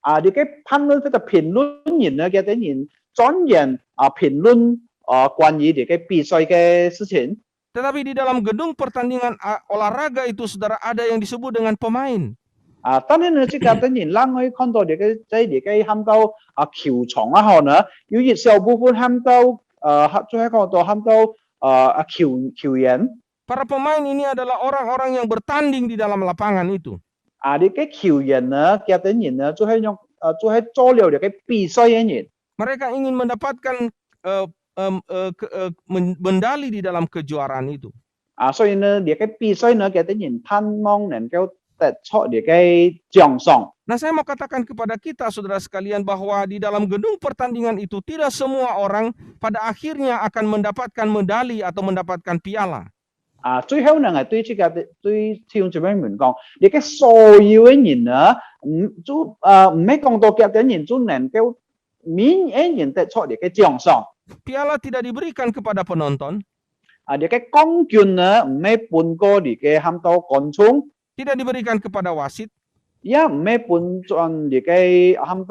呢個判論或者評論人呢嘅啲人專業評論關於呢個比賽嘅事情。 Tetapi di dalam gedung pertandingan olahraga itu, saudara, ada yang disebut dengan pemain. 但係呢，即個啲人冷可以看到呢個在呢個喊到球場啊後呢，有一小部分喊到就係講到喊到球員。 Para pemain ini adalah orang-orang yang bertanding di dalam lapangan itu. 呢個球員呢，嘅啲人呢，就係做了呢個比賽嘅人。 Mereka ingin mendapatkan medali di dalam kejuaraan itu. 所以呢，呢個比賽呢，嘅啲人盼望能夠得出呢個獎賞。 Nah, saya mau katakan kepada kita, saudara sekalian, bahwa di dalam gedung pertandingan itu tidak semua orang pada akhirnya akan mendapatkan medali atau mendapatkan piala. 最後呢，係對弟兄姊妹們講，呢個所有嘅人呢，唔係講到嘅啲人就能夠每一人得出呢個獎賞。 Piala tidak diberikan kepada penonton, 呢個冠軍呢，唔係判過呢個喊到觀眾， tidak diberikan kepada wasit, 也唔係判咗呢個喊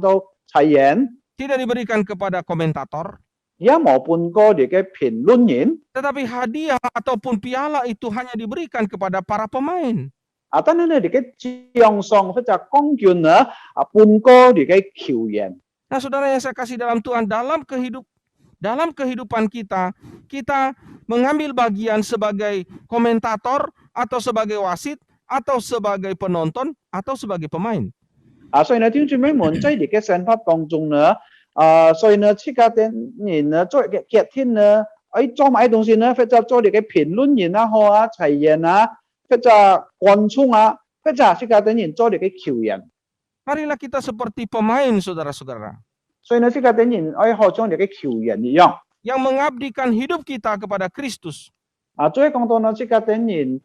到裁員， tidak diberikan kepada komentator, 也冇判過呢個評論人。 tetapi hadiah ataupun piala itu hanya diberikan kepada para pemain. 但係呢，呢個獎賞或者冠軍呢，判過呢個球員。 Nah, saudara yang saya kasih dalam Tuhan, dalam kehidupan kita, kita mengambil bagian sebagai komentator atau sebagai wasit atau sebagai penonton atau sebagai pemain. 所以呢，弟兄姊妹們在呢個生活當中呢，所以呢，這個人呢，做嘅決定呢，做埋東西呢，或者做呢個評論員啊，好啊，裁員啊，或者觀眾啊，或者這個人做呢個球員。 Marilah kita seperti pemain, saudara-saudara, 所以呢，這個人好像呢個球員一樣。 yang mengabdikan hidup kita kepada Kristus. 最後講到呢，這個人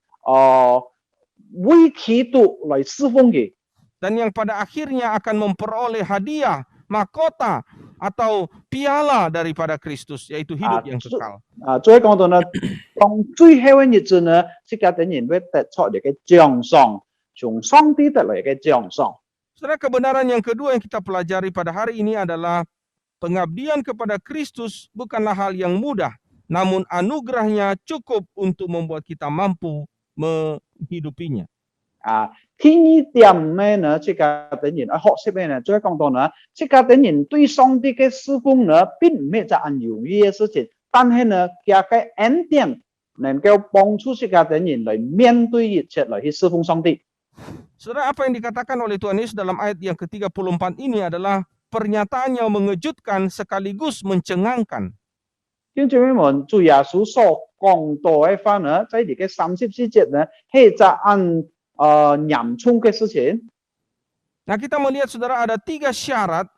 為基督來侍奉嘅。 Dan yang pada akhirnya akan memperoleh hadiah, mahkota, atau piala daripada Kristus, yaitu hidup yang kekal. 最後講到呢，當最後嘅日子呢，這個人會得出呢個獎賞，從上帝得來嘅獎賞。 Saudara, kebenaran yang kedua yang kita pelajari pada hari ini adalah pengabdian kepada Kristus bukanlah hal yang mudah, namun anugerahnya cukup untuk membuat kita mampu menghidupinya. 第二點呢，這個人學識咩呢？最後講到呢，這個人對上帝嘅侍奉呢，並唔係一件容易嘅事情，但係呢，佢嘅恩典能夠幫助這個人來面對一切，來去侍奉上帝。 Saudara, apa yang dikatakan oleh Tuhan Yesus dalam ayat yang ke-34 ini adalah pernyataan yang mengejutkan sekaligus mencengangkan. 弟兄姊妹們，主耶穌所講到嘅話呢，在呢個34節呢，係一件嚴重嘅事情。 Nah, kita melihat, saudara, ada 3 syarat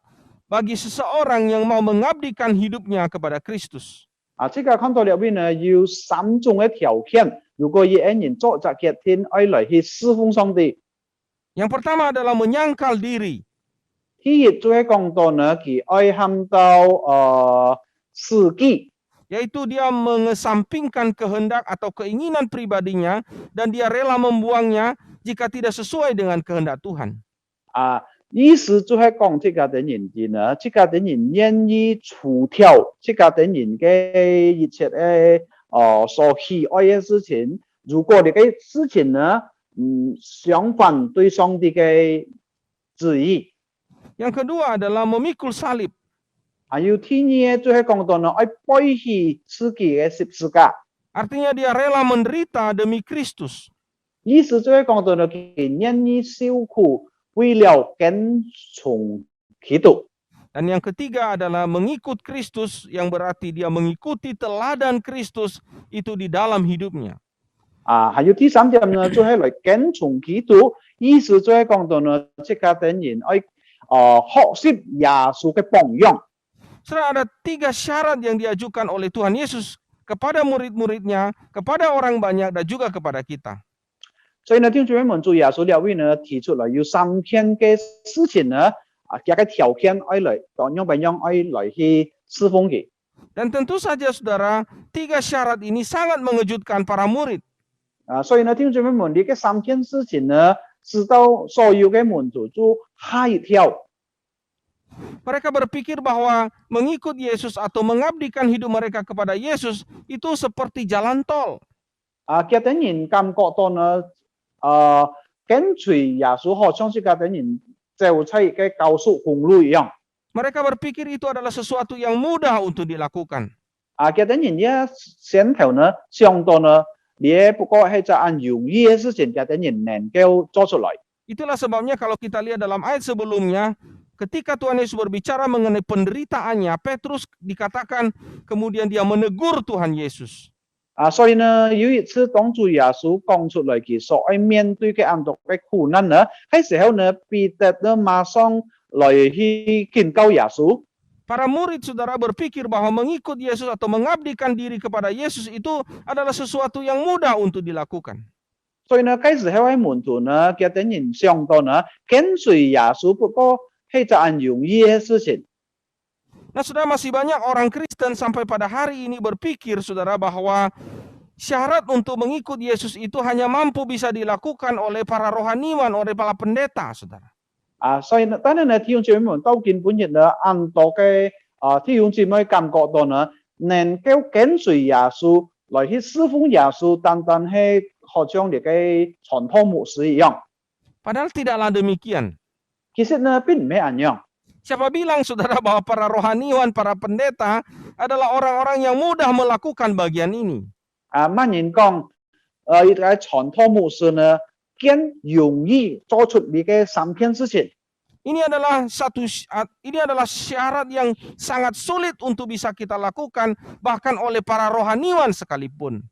bagi seseorang yang mau mengabdikan hidupnya kepada Kristus. 這個看到入邊呢，有3種嘅條件，如果一人做這決定，愛來去侍奉上帝。 Yang pertama adalah menyangkal diri. 第一就係講到呢，佢愛喊到自己。 Yaitu dia mengesampingkan kehendak atau keinginan pribadinya dan dia rela membuangnya jika tidak sesuai dengan kehendak Tuhan. 意思就係講這家啲人嘅呢，這家啲人願意除掉這家啲人嘅一切嘅所喜愛嘅事情。如果你嘅事情呢，相反對上帝嘅旨意。 Yang kedua adalah memikul salib. 還有第二就係講到呢，愛背起自己嘅十字架。 Artinya dia rela menderita demi Kristus. 意思就係講到呢，佢願意受苦，為了跟從基督。 Dan yang ketiga adalah mengikut Kristus, yang berarti dia mengikuti teladan Kristus itu di dalam hidupnya. 還有第三點呢，就係來跟從基督，意思就係講到呢，這家啲人愛學習耶穌嘅榜樣。 Saudara, ada 3 syarat yang diajukan oleh Tuhan Yesus kepada murid-muridnya, kepada orang banyak, dan juga kepada kita. 所以呢，弟兄姊妹們，主耶穌呢位呢提出嚟有3件嘅事情呢，一個條件愛嚟，當樣樣愛嚟去侍奉佢。 Dan tentu saja saudara, 3 syarat ini sangat mengejutkan para murid. 所以呢，弟兄姊妹們，呢個3件事情呢，使到所有嘅門徒都嚇一跳。 Mereka berpikir bahwa mengikut Yesus atau mengabdikan hidup mereka kepada Yesus itu seperti jalan tol. 家啲人感覺到呢，跟隨耶穌好像是家啲人走喺嘅高速公路一樣。 Mereka berpikir itu adalah sesuatu yang mudah untuk dilakukan. 家啲人一先頭呢，想到呢，你不過係一件容易嘅事情，家啲人能夠做出來。 Itulah sebabnya kalau kita lihat dalam ayat sebelumnya, ketika Tuhan Yesus berbicara mengenai penderitaannya, Petrus dikatakan kemudian dia menegur Tuhan Yesus. 所以呢，有一次當主耶穌講出來佢所愛面對嘅咁多嘅苦難呢，喺時候呢，彼得呢馬上來去警告耶穌。 Para murid saudara berpikir bahwa mengikut Yesus atau mengabdikan diri kepada Yesus itu adalah sesuatu yang mudah untuk dilakukan. 所以呢，嗰時候喺門徒呢，佢哋人想到呢，跟隨耶穌不過係一件容易嘅事情。 Nah, saudara, masih banyak orang Kristen sampai pada hari ini berpikir, saudara, bahwa syarat untuk mengikut Yesus itu hanya mampu bisa dilakukan oleh para rohaniwan, oleh para pendeta, saudara. 所以呢，當然呢，弟兄姊妹們到今本日呢，咁多嘅弟兄姊妹感覺到呢，能夠跟隨耶穌來去侍奉耶穌，單單係好像你嘅傳統牧師一樣。 Padahal tidaklah demikian. 其實呢，並唔係咁樣。 Siapa bilang, saudara, bahwa para rohaniwan, para pendeta adalah orang-orang yang mudah melakukan bagian ini? 乜人講一個傳統牧師呢，更容易做出呢個3件事情。 Ini adalah syarat yang sangat sulit untuk bisa kita lakukan bahkan oleh para rohaniwan sekalipun.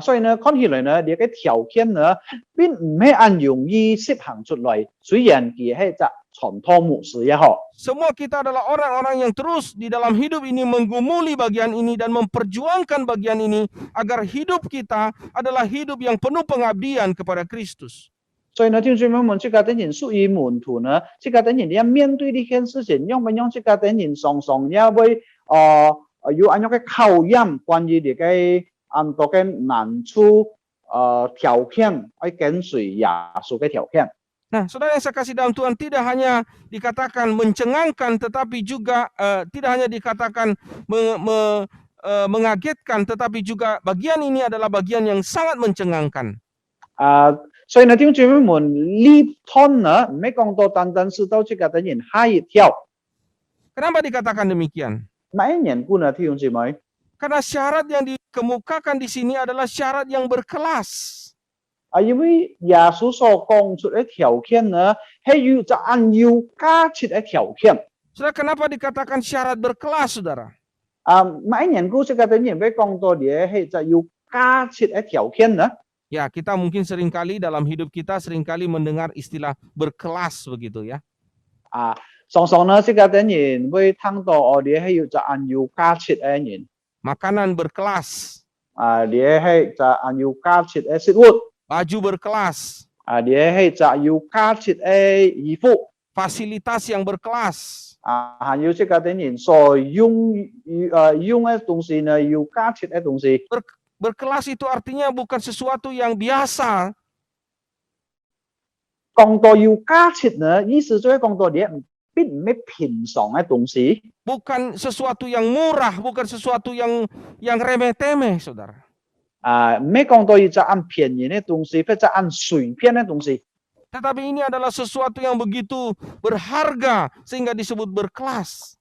所以呢，看起來呢，呢個條件呢，並唔係咁容易實行出來。雖然佢係一個傳統牧師也好。 Semua kita adalah orang-orang yang terus di dalam hidup ini menggumuli bagian ini dan memperjuangkan bagian ini agar hidup kita adalah hidup yang penuh pengabdian kepada Kristus. 所以呢，弟兄姊妹們，這個等人屬於門徒呢，這個等人要面對呢件事情，讓唔讓這個等人常常也會有咁樣嘅考驗，關於呢個咁多嘅難處條件，去跟隨耶穌嘅條件。 Nah, saudara yang saya kasih dalam Tuhan, tidak hanya dikatakan mencengangkan, tetapi juga tidak hanya dikatakan mengagetkan, tetapi juga bagian ini adalah bagian yang sangat mencengangkan. 所以呢，弟兄姊妹們，呢趟呢，唔係講到單單是到這個等人嚇一跳。 Kenapa dikatakan demikian? 乜緣故呢，弟兄姊妹？ Karena syarat yang dikemukakan di sini adalah syarat yang berkelas. 因為耶穌所講出嘅條件呢，係要按要加設嘅條件。 Saudara, kenapa dikatakan syarat berkelas, saudara? 乜緣故這個等人會講到嘢係就要加設嘅條件呢？ Ya, kita mungkin seringkali dalam hidup kita seringkali mendengar istilah berkelas begitu ya. 常常呢，這個等人會聽到我哋係要就按要加設嘅人。 Makanan berkelas. 你係就按要加設嘅食物。 Baju berkelas. 你係就要加設嘅衣服。 Fasilitas yang berkelas. 還有這個等人所用嘅東西呢，要加設嘅東西。 Berkelas itu artinya bukan sesuatu yang biasa. 講到要加設呢，意思就係講到啲並唔係平常嘅東西， bukan sesuatu yang murah, bukan sesuatu yang remeh-temeh, saudara. 唔係講到要就按便宜嘅東西，或者按隨便嘅東西。 Tetapi ini adalah sesuatu yang begitu berharga sehingga disebut berkelas.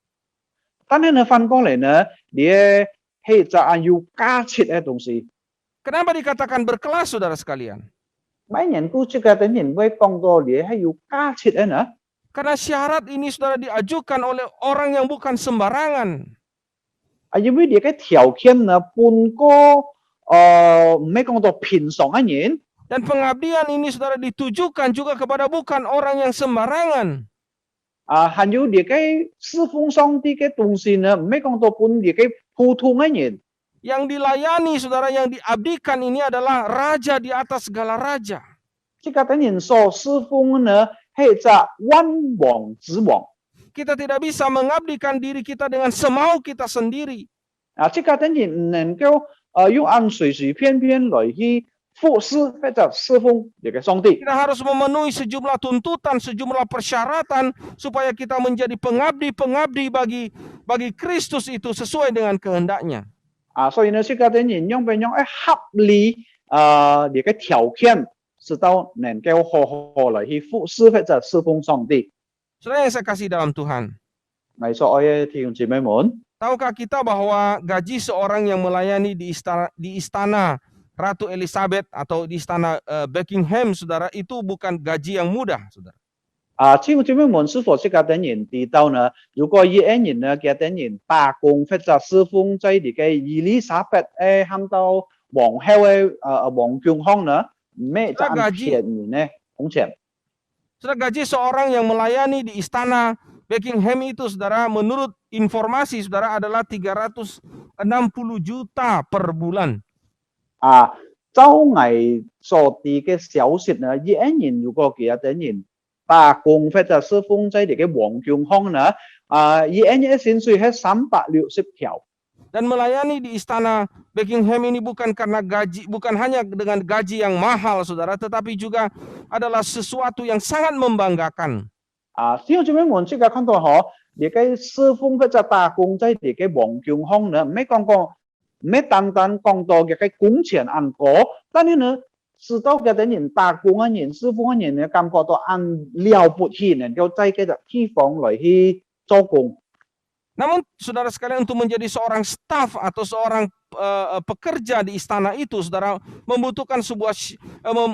但係呢，反過嚟呢，啲係就按要加設嘅東西。 Kenapa dikatakan berkelas, saudara sekalian? Mấy nhân cũng chỉ cần nhìn với con đồ để hay yêu cá thịt ấy nữa. Karena syarat ini saudara diajukan oleh orang yang bukan sembarangan. Bởi vì cái điều kiện là buôn có mấy con đồ bình thường anh nhìn. Dan pengabdian ini saudara ditujukan juga kepada bukan orang yang sembarangan. Hanya yêu cái sư phụ song đi cái东西呢，mấy con đồ buôn để cái phù thông anh nhìn. Yang dilayani saudara, yang diabdikan ini adalah raja di atas segala raja. Chỉ cần nhìn so sư phụ呢，hay là văn王子王。 Kita tidak bisa mengabdikan diri kita dengan semau kita sendiri. Chỉ cần nhìn能夠用按隨隨便便來去服侍或者侍奉這個上帝。 Kita harus memenuhi sejumlah tuntutan, sejumlah persyaratan supaya kita menjadi pengabdi-pengabdi bagi Kristus itu sesuai dengan kehendaknya. 所以呢，這個的人用俾用合理呢個條件，使到能夠好好來去服侍或者侍奉上帝。 Saudara yang saya kasih dalam Tuhan, 咪所愛嘅弟兄姊妹們， tahukah kita bahwa gaji seorang yang melayani di istana Ratu Elizabeth atau di istana Buckingham, saudara, itu bukan gaji yang mudah, saudara. 弟兄姊妹們，是否這個的人知道呢？如果一人呢，嘅的人打工或者侍奉在呢個伊麗莎白喊到皇后嘅皇宮康呢，咩就按便宜呢工錢。 Saudara, gaji seorang yang melayani di istana Buckingham itu, saudara, menurut informasi saudara adalah 360 juta per bulan. 周圍所啲嘅消息呢，一人如果嘅的人打工或者侍奉在呢個皇宮康呢，一人嘅薪水係360條。 Dan melayani di istana Buckingham ini bukan karena gaji, bukan hanya dengan gaji yang mahal, saudara, tetapi juga adalah sesuatu yang sangat membanggakan. 弟兄姊妹們，即刻看到嗬，呢個侍奉或者打工在呢個皇宮康呢，唔係唔係單單講到嘅工錢按高，但係呢，知道嘅人打工嘅人、侍奉嘅人呢，感覺到按了不起，能夠在嗰個地方來去做工。 Namun saudara sekalian, untuk menjadi seorang staf atau seorang pekerja di istana itu, saudara, membutuhkan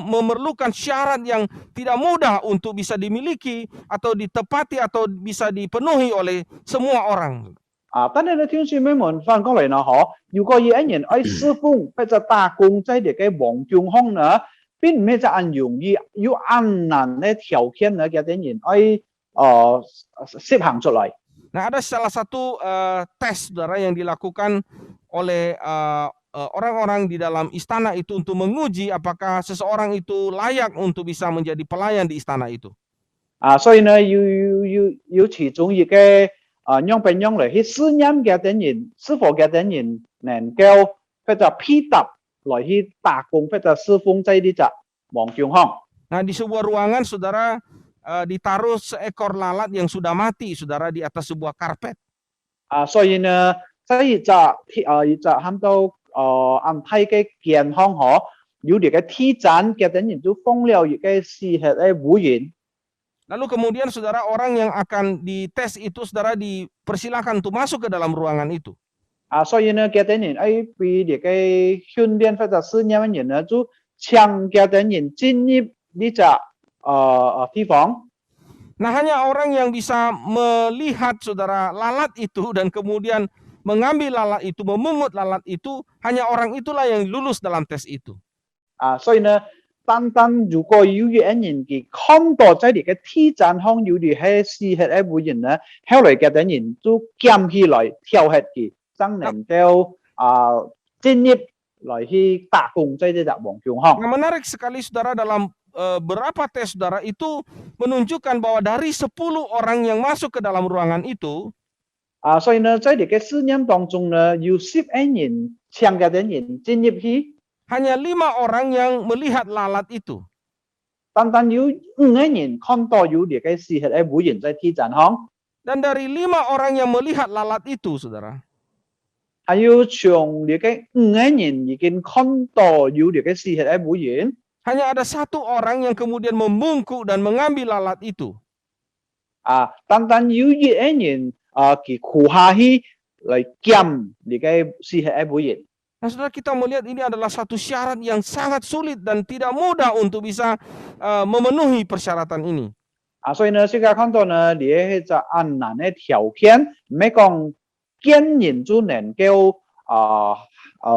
memerlukan syarat yang tidak mudah untuk bisa dimiliki atau ditepati atau bisa dipenuhi oleh semua orang. 但係呢，弟兄姊妹們翻過嚟呢，嗬，如果有一人愛侍奉或者打工在呢個皇宮康呢，並唔係就按容易，要按難嘅條件呢，嘅人愛實行出嚟。 Nah, ada salah satu tes, saudara, yang dilakukan oleh orang-orang di dalam istana itu untuk menguji apakah seseorang itu layak untuk bisa menjadi pelayan di istana itu. 所以呢，要其中一個用俾用嚟去試驗嘅人，是否嘅人能夠或者批答來去打工或者侍奉在呢隻皇宮康。 Nah, di sebuah ruangan, saudara, ditaruh seekor lalat yang sudah mati, saudara, di atas sebuah karpet. 所以呢，在一隻喊到安泰嘅健康嗬，有啲嘅體檢嘅人就放了一個試核嘅污染。 Lalu kemudian, saudara, orang yang akan dites itu, saudara, dipersilakan untuk masuk ke dalam ruangan itu. 所以呢，嘅人被呢個訓練或者試驗嘅人呢，就請嘅人進入呢隻地方。 Nah, hanya orang yang bisa melihat, saudara, lalat itu dan kemudian mengambil lalat itu, memungut lalat itu, hanya orang itulah yang lulus dalam tes itu. 所以呢，單單如果有人嘅看到在呢個體檢項有啲係試核嘅污染呢，後來嘅人就檢起來挑核嘅，真能夠進入來去打工在呢隻皇宮項。 Nah, menarik sekali, saudara, dalam berapa tes, saudara, itu menunjukkan bahwa dari 10 orang yang masuk ke dalam ruangan itu, 所以呢，在呢個試驗當中呢，有11人請嘅人進入去。 hanya 5 orang yang melihat lalat itu. 單單有5個人看到有呢個事實嘅每人在天站行， Dan dari 5 orang yang melihat lalat itu, saudara, 還有從呢個5個人已經看到有呢個事實嘅每人， hanya ada 1 orang yang kemudian membungkuk dan mengambil lalat itu. 單單有1個人佢苦下去嚟檢呢個事實嘅每人。 Nah, saudara, kita melihat ini adalah satu syarat yang sangat sulit dan tidak mudah untuk bisa memenuhi persyaratan ini. 所以呢，世界看到呢，呢係就按難嘅條件，唔係講見人就能夠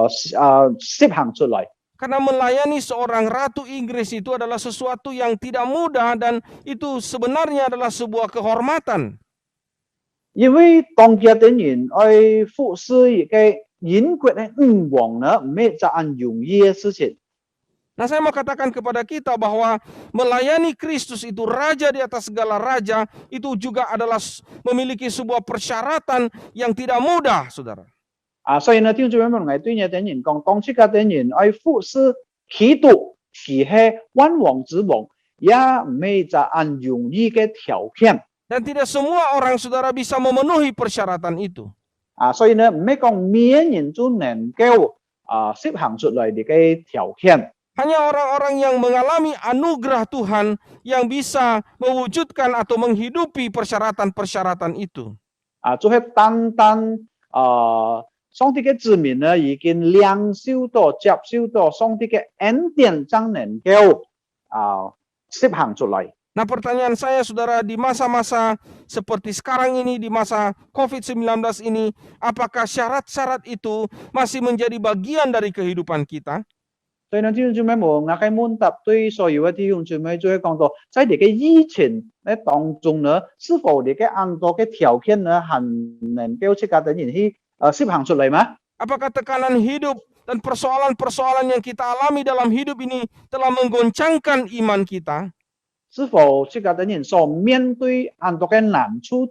實行出來。 Karena melayani seorang ratu Inggris itu adalah sesuatu yang tidak mudah dan itu sebenarnya adalah sebuah kehormatan. 因為當家的人愛服侍一個英國嘅女王呢，唔係就按容易嘅事情。 Nah, saya mau katakan kepada kita bahwa melayani Kristus itu raja di atas segala raja itu juga adalah memiliki sebuah persyaratan yang tidak mudah, saudara. 所以呢，聽眾朋友們，我對呢啲人講，當出家的人愛服侍基督，佢係萬王之王，也唔係就按容易嘅條件。 Dan tidak semua orang saudara bisa memenuhi persyaratan itu. 所以呢，唔係講每人就能夠實行出來呢個條件。 Hanya orang-orang yang mengalami anugerah Tuhan yang bisa mewujudkan atau menghidupi persyaratan-persyaratan itu. 就係單單上帝嘅子民呢，已經領受到、接受到上帝嘅恩典，將能夠實行出來。 Nah, pertanyaan saya, saudara, di masa-masa seperti sekarang ini, di masa COVID-19 ini, apakah syarat-syarat itu masih menjadi bagian dari kehidupan kita? 所以呢，弟兄姊妹們，我嘅問答對所有嘅弟兄姊妹就係講到，在呢個疫情嘅當中呢，是否呢個按照嘅條件呢，係能夠出家的人去實行出來嗎？ Apakah tekanan hidup dan persoalan-persoalan yang kita alami dalam hidup ini telah menggoncangkan iman kita? 是否出家的人所面對按照嘅難處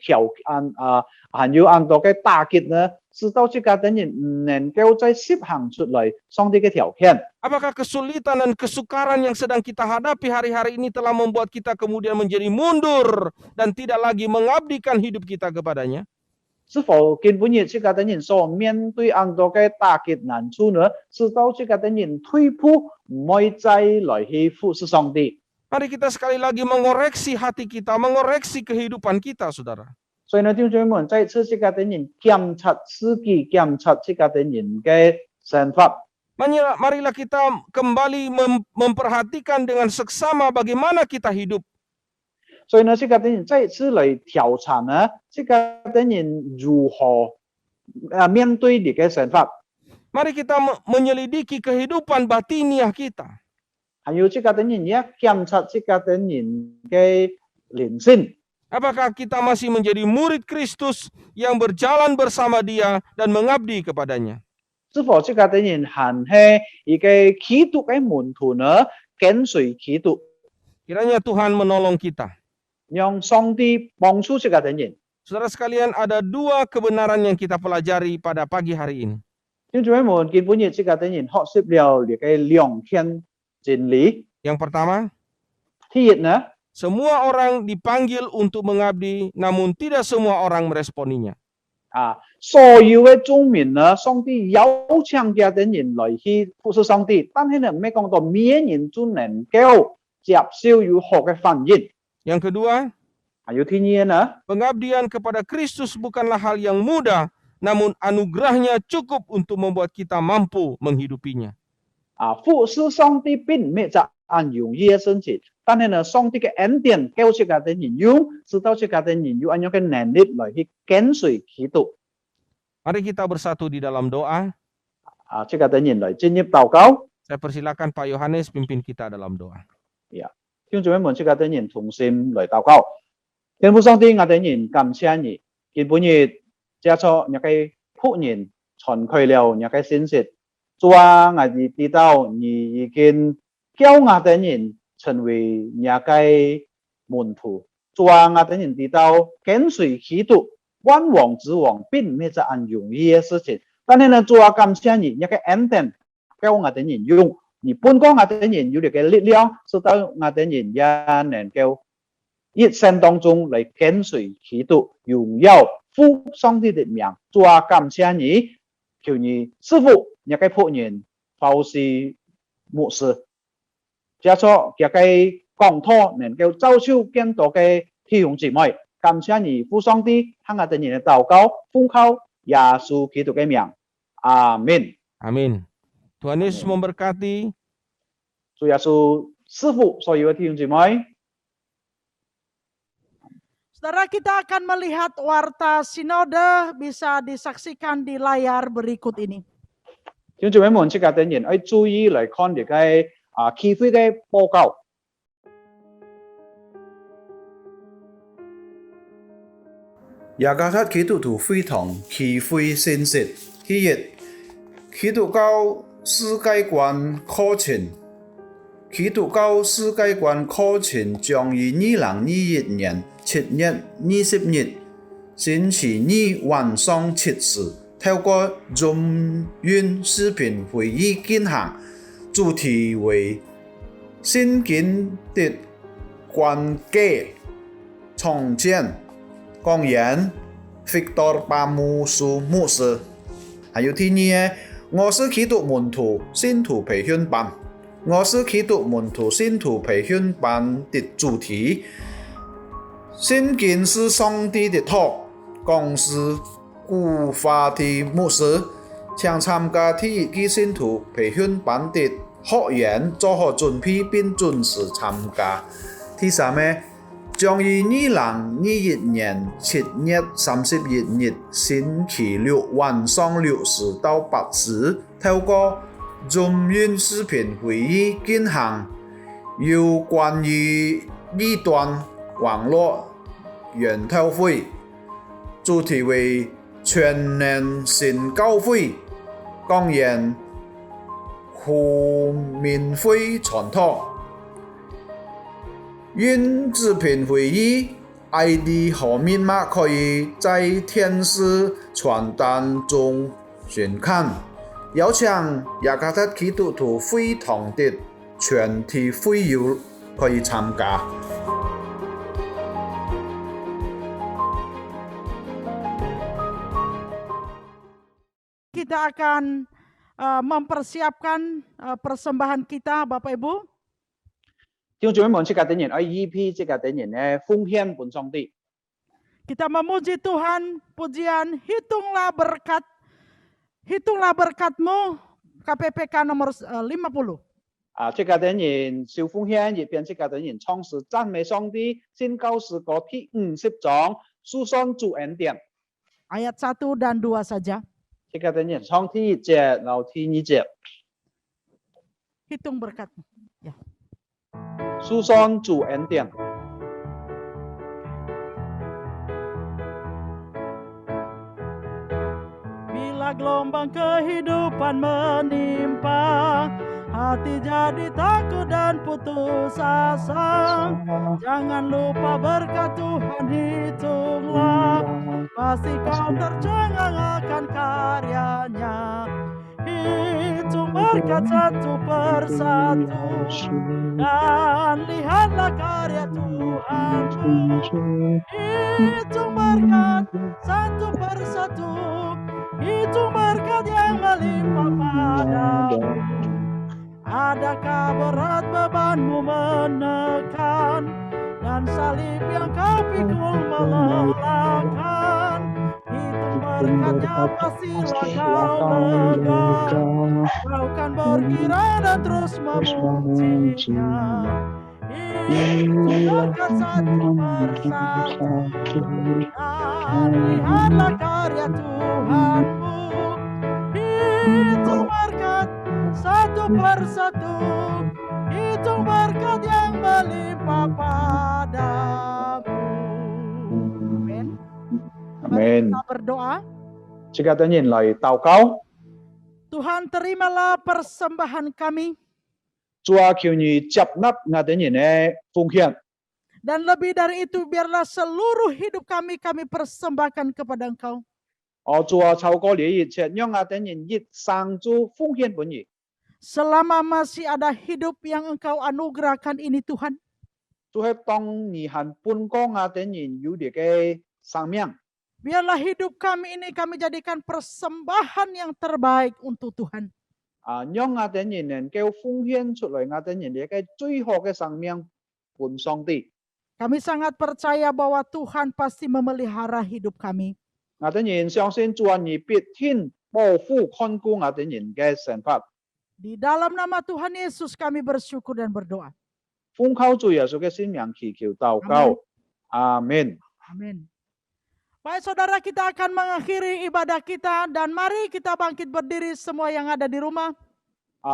還有按照嘅打擊呢，使到出家的人唔能夠再實行出來上帝嘅條件？ Apakah kesulitan dan kesukaran yang sedang kita hadapi hari-hari ini telah membuat kita kemudian menjadi mundur dan tidak lagi mengabdikan hidup kita kepadanya? 是否根本日出家的人所面對按照嘅打擊難處呢，使到出家的人退步，唔可以再來去服侍上帝？ Mari kita sekali lagi mengoreksi hati kita, mengoreksi kehidupan kita, saudara. 所以呢，弟兄姊妹們，再次出家的人檢察自己，檢察出家的人嘅想法。 Marilah kita kembali memperhatikan dengan seksama bagaimana kita hidup. 所以呢，出家的人再次嚟調查呢，出家的人如何面對呢個想法。 Mari kita menyelidiki kehidupan batiniah kita. 還有出家的人也檢察出家的人嘅靈性。 Apakah kita masih menjadi murid Kristus yang berjalan bersama Dia dan mengabdi kepadanya? 是否出家的人還係一個基督嘅門徒呢？跟隨基督， Kiranya Tuhan menolong kita. 讓上帝幫助出家的人。 Saudara sekalian, ada 2 kebenaran yang kita pelajari pada pagi hari ini. 弟兄姊妹們，基本日出家的人學習了呢個2天真理。 Yang pertama, 第一呢， semua orang dipanggil untuk mengabdi, namun tidak semua orang meresponinya. 所有嘅眾民呢，上帝邀請家的人來去服侍上帝，但係呢，唔係講到每人都能夠接受有好嘅反應。 Yang kedua, 還有第二呢， pengabdian kepada Kristus bukanlah hal yang mudah, namun anugerahnya cukup untuk membuat kita mampu menghidupinya. 服侍上帝並唔係就按容易嘅事情，但係呢，上帝嘅恩典夠出家的人用，使到出家的人有咁樣嘅能力來去跟隨基督。 Mari kita bersatu di dalam doa. 出家的人來進入禱告。 Saya persilakan Pak Yohanes pimpin kita dalam doa. 聽眾們，出家的人同心來禱告。天父上帝，我哋人感謝你，基本日借助一個僕人傳開了一個信息。 主啊，我哋知道你已經叫我哋人成為一個門徒。主啊，我哋人知道跟隨基督萬王之王並唔係一件容易嘅事情。但係呢，主啊，感謝你一個恩典，叫我哋人用你本個我哋人有呢個力量，使到我哋人也能夠一生當中嚟跟隨基督，榮耀父上帝的名，主啊，感謝你，求你賜福一個僕人，包是牧師，加上一個講托能夠造就更多嘅弟兄姊妹，感謝你父上帝，向我哋人嘅禱告，奉靠耶穌基督嘅名，阿門。 Amin. Tuhan Yesus memberkati. 主耶穌賜福所有嘅弟兄姊妹。 Saudara, kita akan melihat warta sinode bisa disaksikan di layar berikut ini. 弟兄姊妹們，即刻等人要注意嚟看呢個議會嘅報告。 雅加達基督徒會堂議會信息，第一，基督教世界觀課程。基督教世界觀課程將於2021年7月20日星期二晚上7時，透過 Zoom 視頻會議進行，主題為聖經的關鍵重建。 講員 Victor Pamusu 牧師，還有第二，我是基督門徒信徒培訓班。我是基督門徒信徒培訓班的主題，聖經是上帝的道，講師古法的牧師，請參加第一期信徒培訓班的學員做好準備並準時參加。第三呢， 將於2021年7月31日星期六晚上6時到8時，透過 Zoom 視頻會議進行，有關於異端網絡研討會，主題為全能神教會，講員胡明輝傳道。 願視頻會議 ID 和密碼可以在電視傳單中觀看。邀請雅加達基督徒會堂的全體會友可以參加。 Kita akan mempersiapkan persembahan kita, Bapak Ibu. 弟兄姊妹們，即刻等人要預備，即刻等人咧奉獻本上帝。 Kita memuji Tuhan, pujian hitunglah berkat-Mu, KPPK nomor 50. 即刻等人小奉獻，亦變即刻等人創始讚美上帝，宣告詩歌第50章，述說主恩典。 Ayat 1 dan 2 saja. 即刻等人唱第1節，然後第2節， Hitung berkat-Mu. Ya. 述說主恩典。 Bila gelombang kehidupan menimpa, hati jadi takut dan putus asa. Jangan lupa berkat Tuhan hitunglah, pasti kau tercengang akan karyanya. Hitung berkat satu persatu, dan lihatlah karya Tuhanmu. Hitung berkat satu persatu, hitung berkat yang melimpah padamu. Adakah berat bebanmu menekan, dan salib yang kau pikul melelahkan? Hitung berkatnya pastilah kau lega, kau kan berkira dan terus memujinya. Hitung berkat satu persatu, dan lihatlah karya Tuhanmu. Hitung berkat satu persatu, hitung berkat yang melimpah padamu. Amin. Amin. Kita berdoa. 即刻等人嚟禱告。 Tuhan, terimalah persembahan kami, 主啊，求你接納我哋人嘅奉獻。 dan lebih dari itu biarlah seluruh hidup kami persembahkan kepada Engkau. 主啊，透過呢一切，讓我哋人一生做奉獻本意。selama masih ada hidup yang Engkau anugerahkan ini Tuhan. 主喺當而行半光啊，等然有啲嘅生命， Biarlah hidup kami ini kami jadikan persembahan yang terbaik untuk Tuhan. 讓啊等然能夠奉獻出嚟啊等然啲嘅最好嘅生命伴上帝， Kami sangat percaya bahwa Tuhan pasti memelihara hidup kami. 啊等然相信主啊而必天保護看顧啊等然嘅成法， Di dalam nama Tuhan Yesus kami bersyukur dan berdoa. 奉靠主耶穌嘅聖名祈求禱告，阿門。 Amin. Baik saudara, kita akan mengakhiri ibadah kita dan mari kita bangkit berdiri semua yang ada di rumah.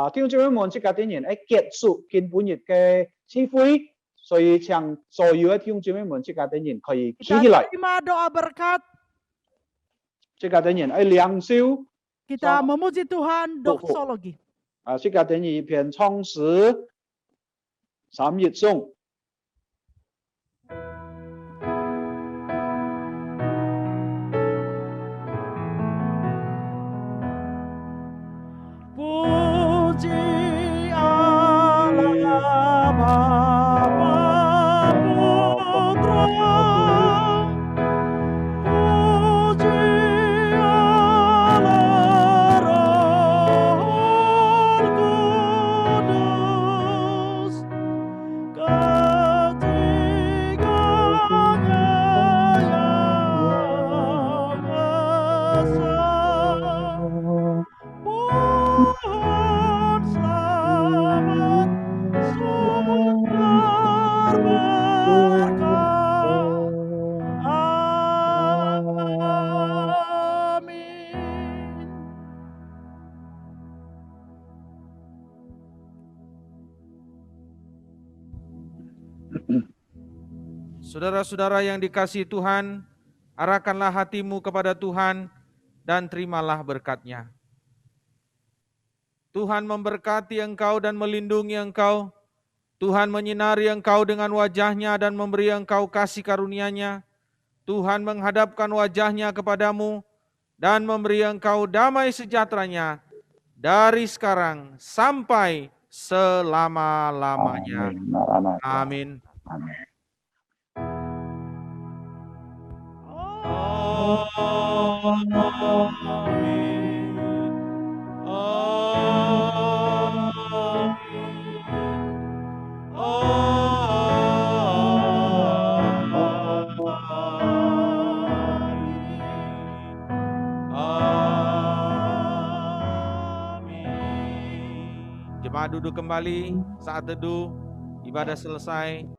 弟兄姊妹們，即刻等然結束見本日嘅聚會，所以請所有嘅弟兄姊妹們即刻等然可以起 Kita 起來， terima doa berkat, 即刻等然領受。 kita memuji Tuhan, doksologi. 即刻等然一篇創詩3日頌。 Puji Allah Bapa Putra, puji Allah Roh Kudus, ketiganya yang esa. Mohon selamat sumber berkah. Amin. Saudara-saudara yang dikasihi Tuhan, arahkanlah hatimu kepada Tuhan dan terimalah berkat-Nya. Tuhan memberkati engkau dan melindungi engkau. Tuhan menyinari engkau dengan wajah-Nya dan memberi engkau kasih karunia-Nya. Tuhan menghadapkan wajah-Nya kepadamu dan memberi engkau damai sejahtera-Nya dari sekarang sampai selama-lamanya. Amin. Jemaat duduk kembali, saat teduh, ibadah selesai.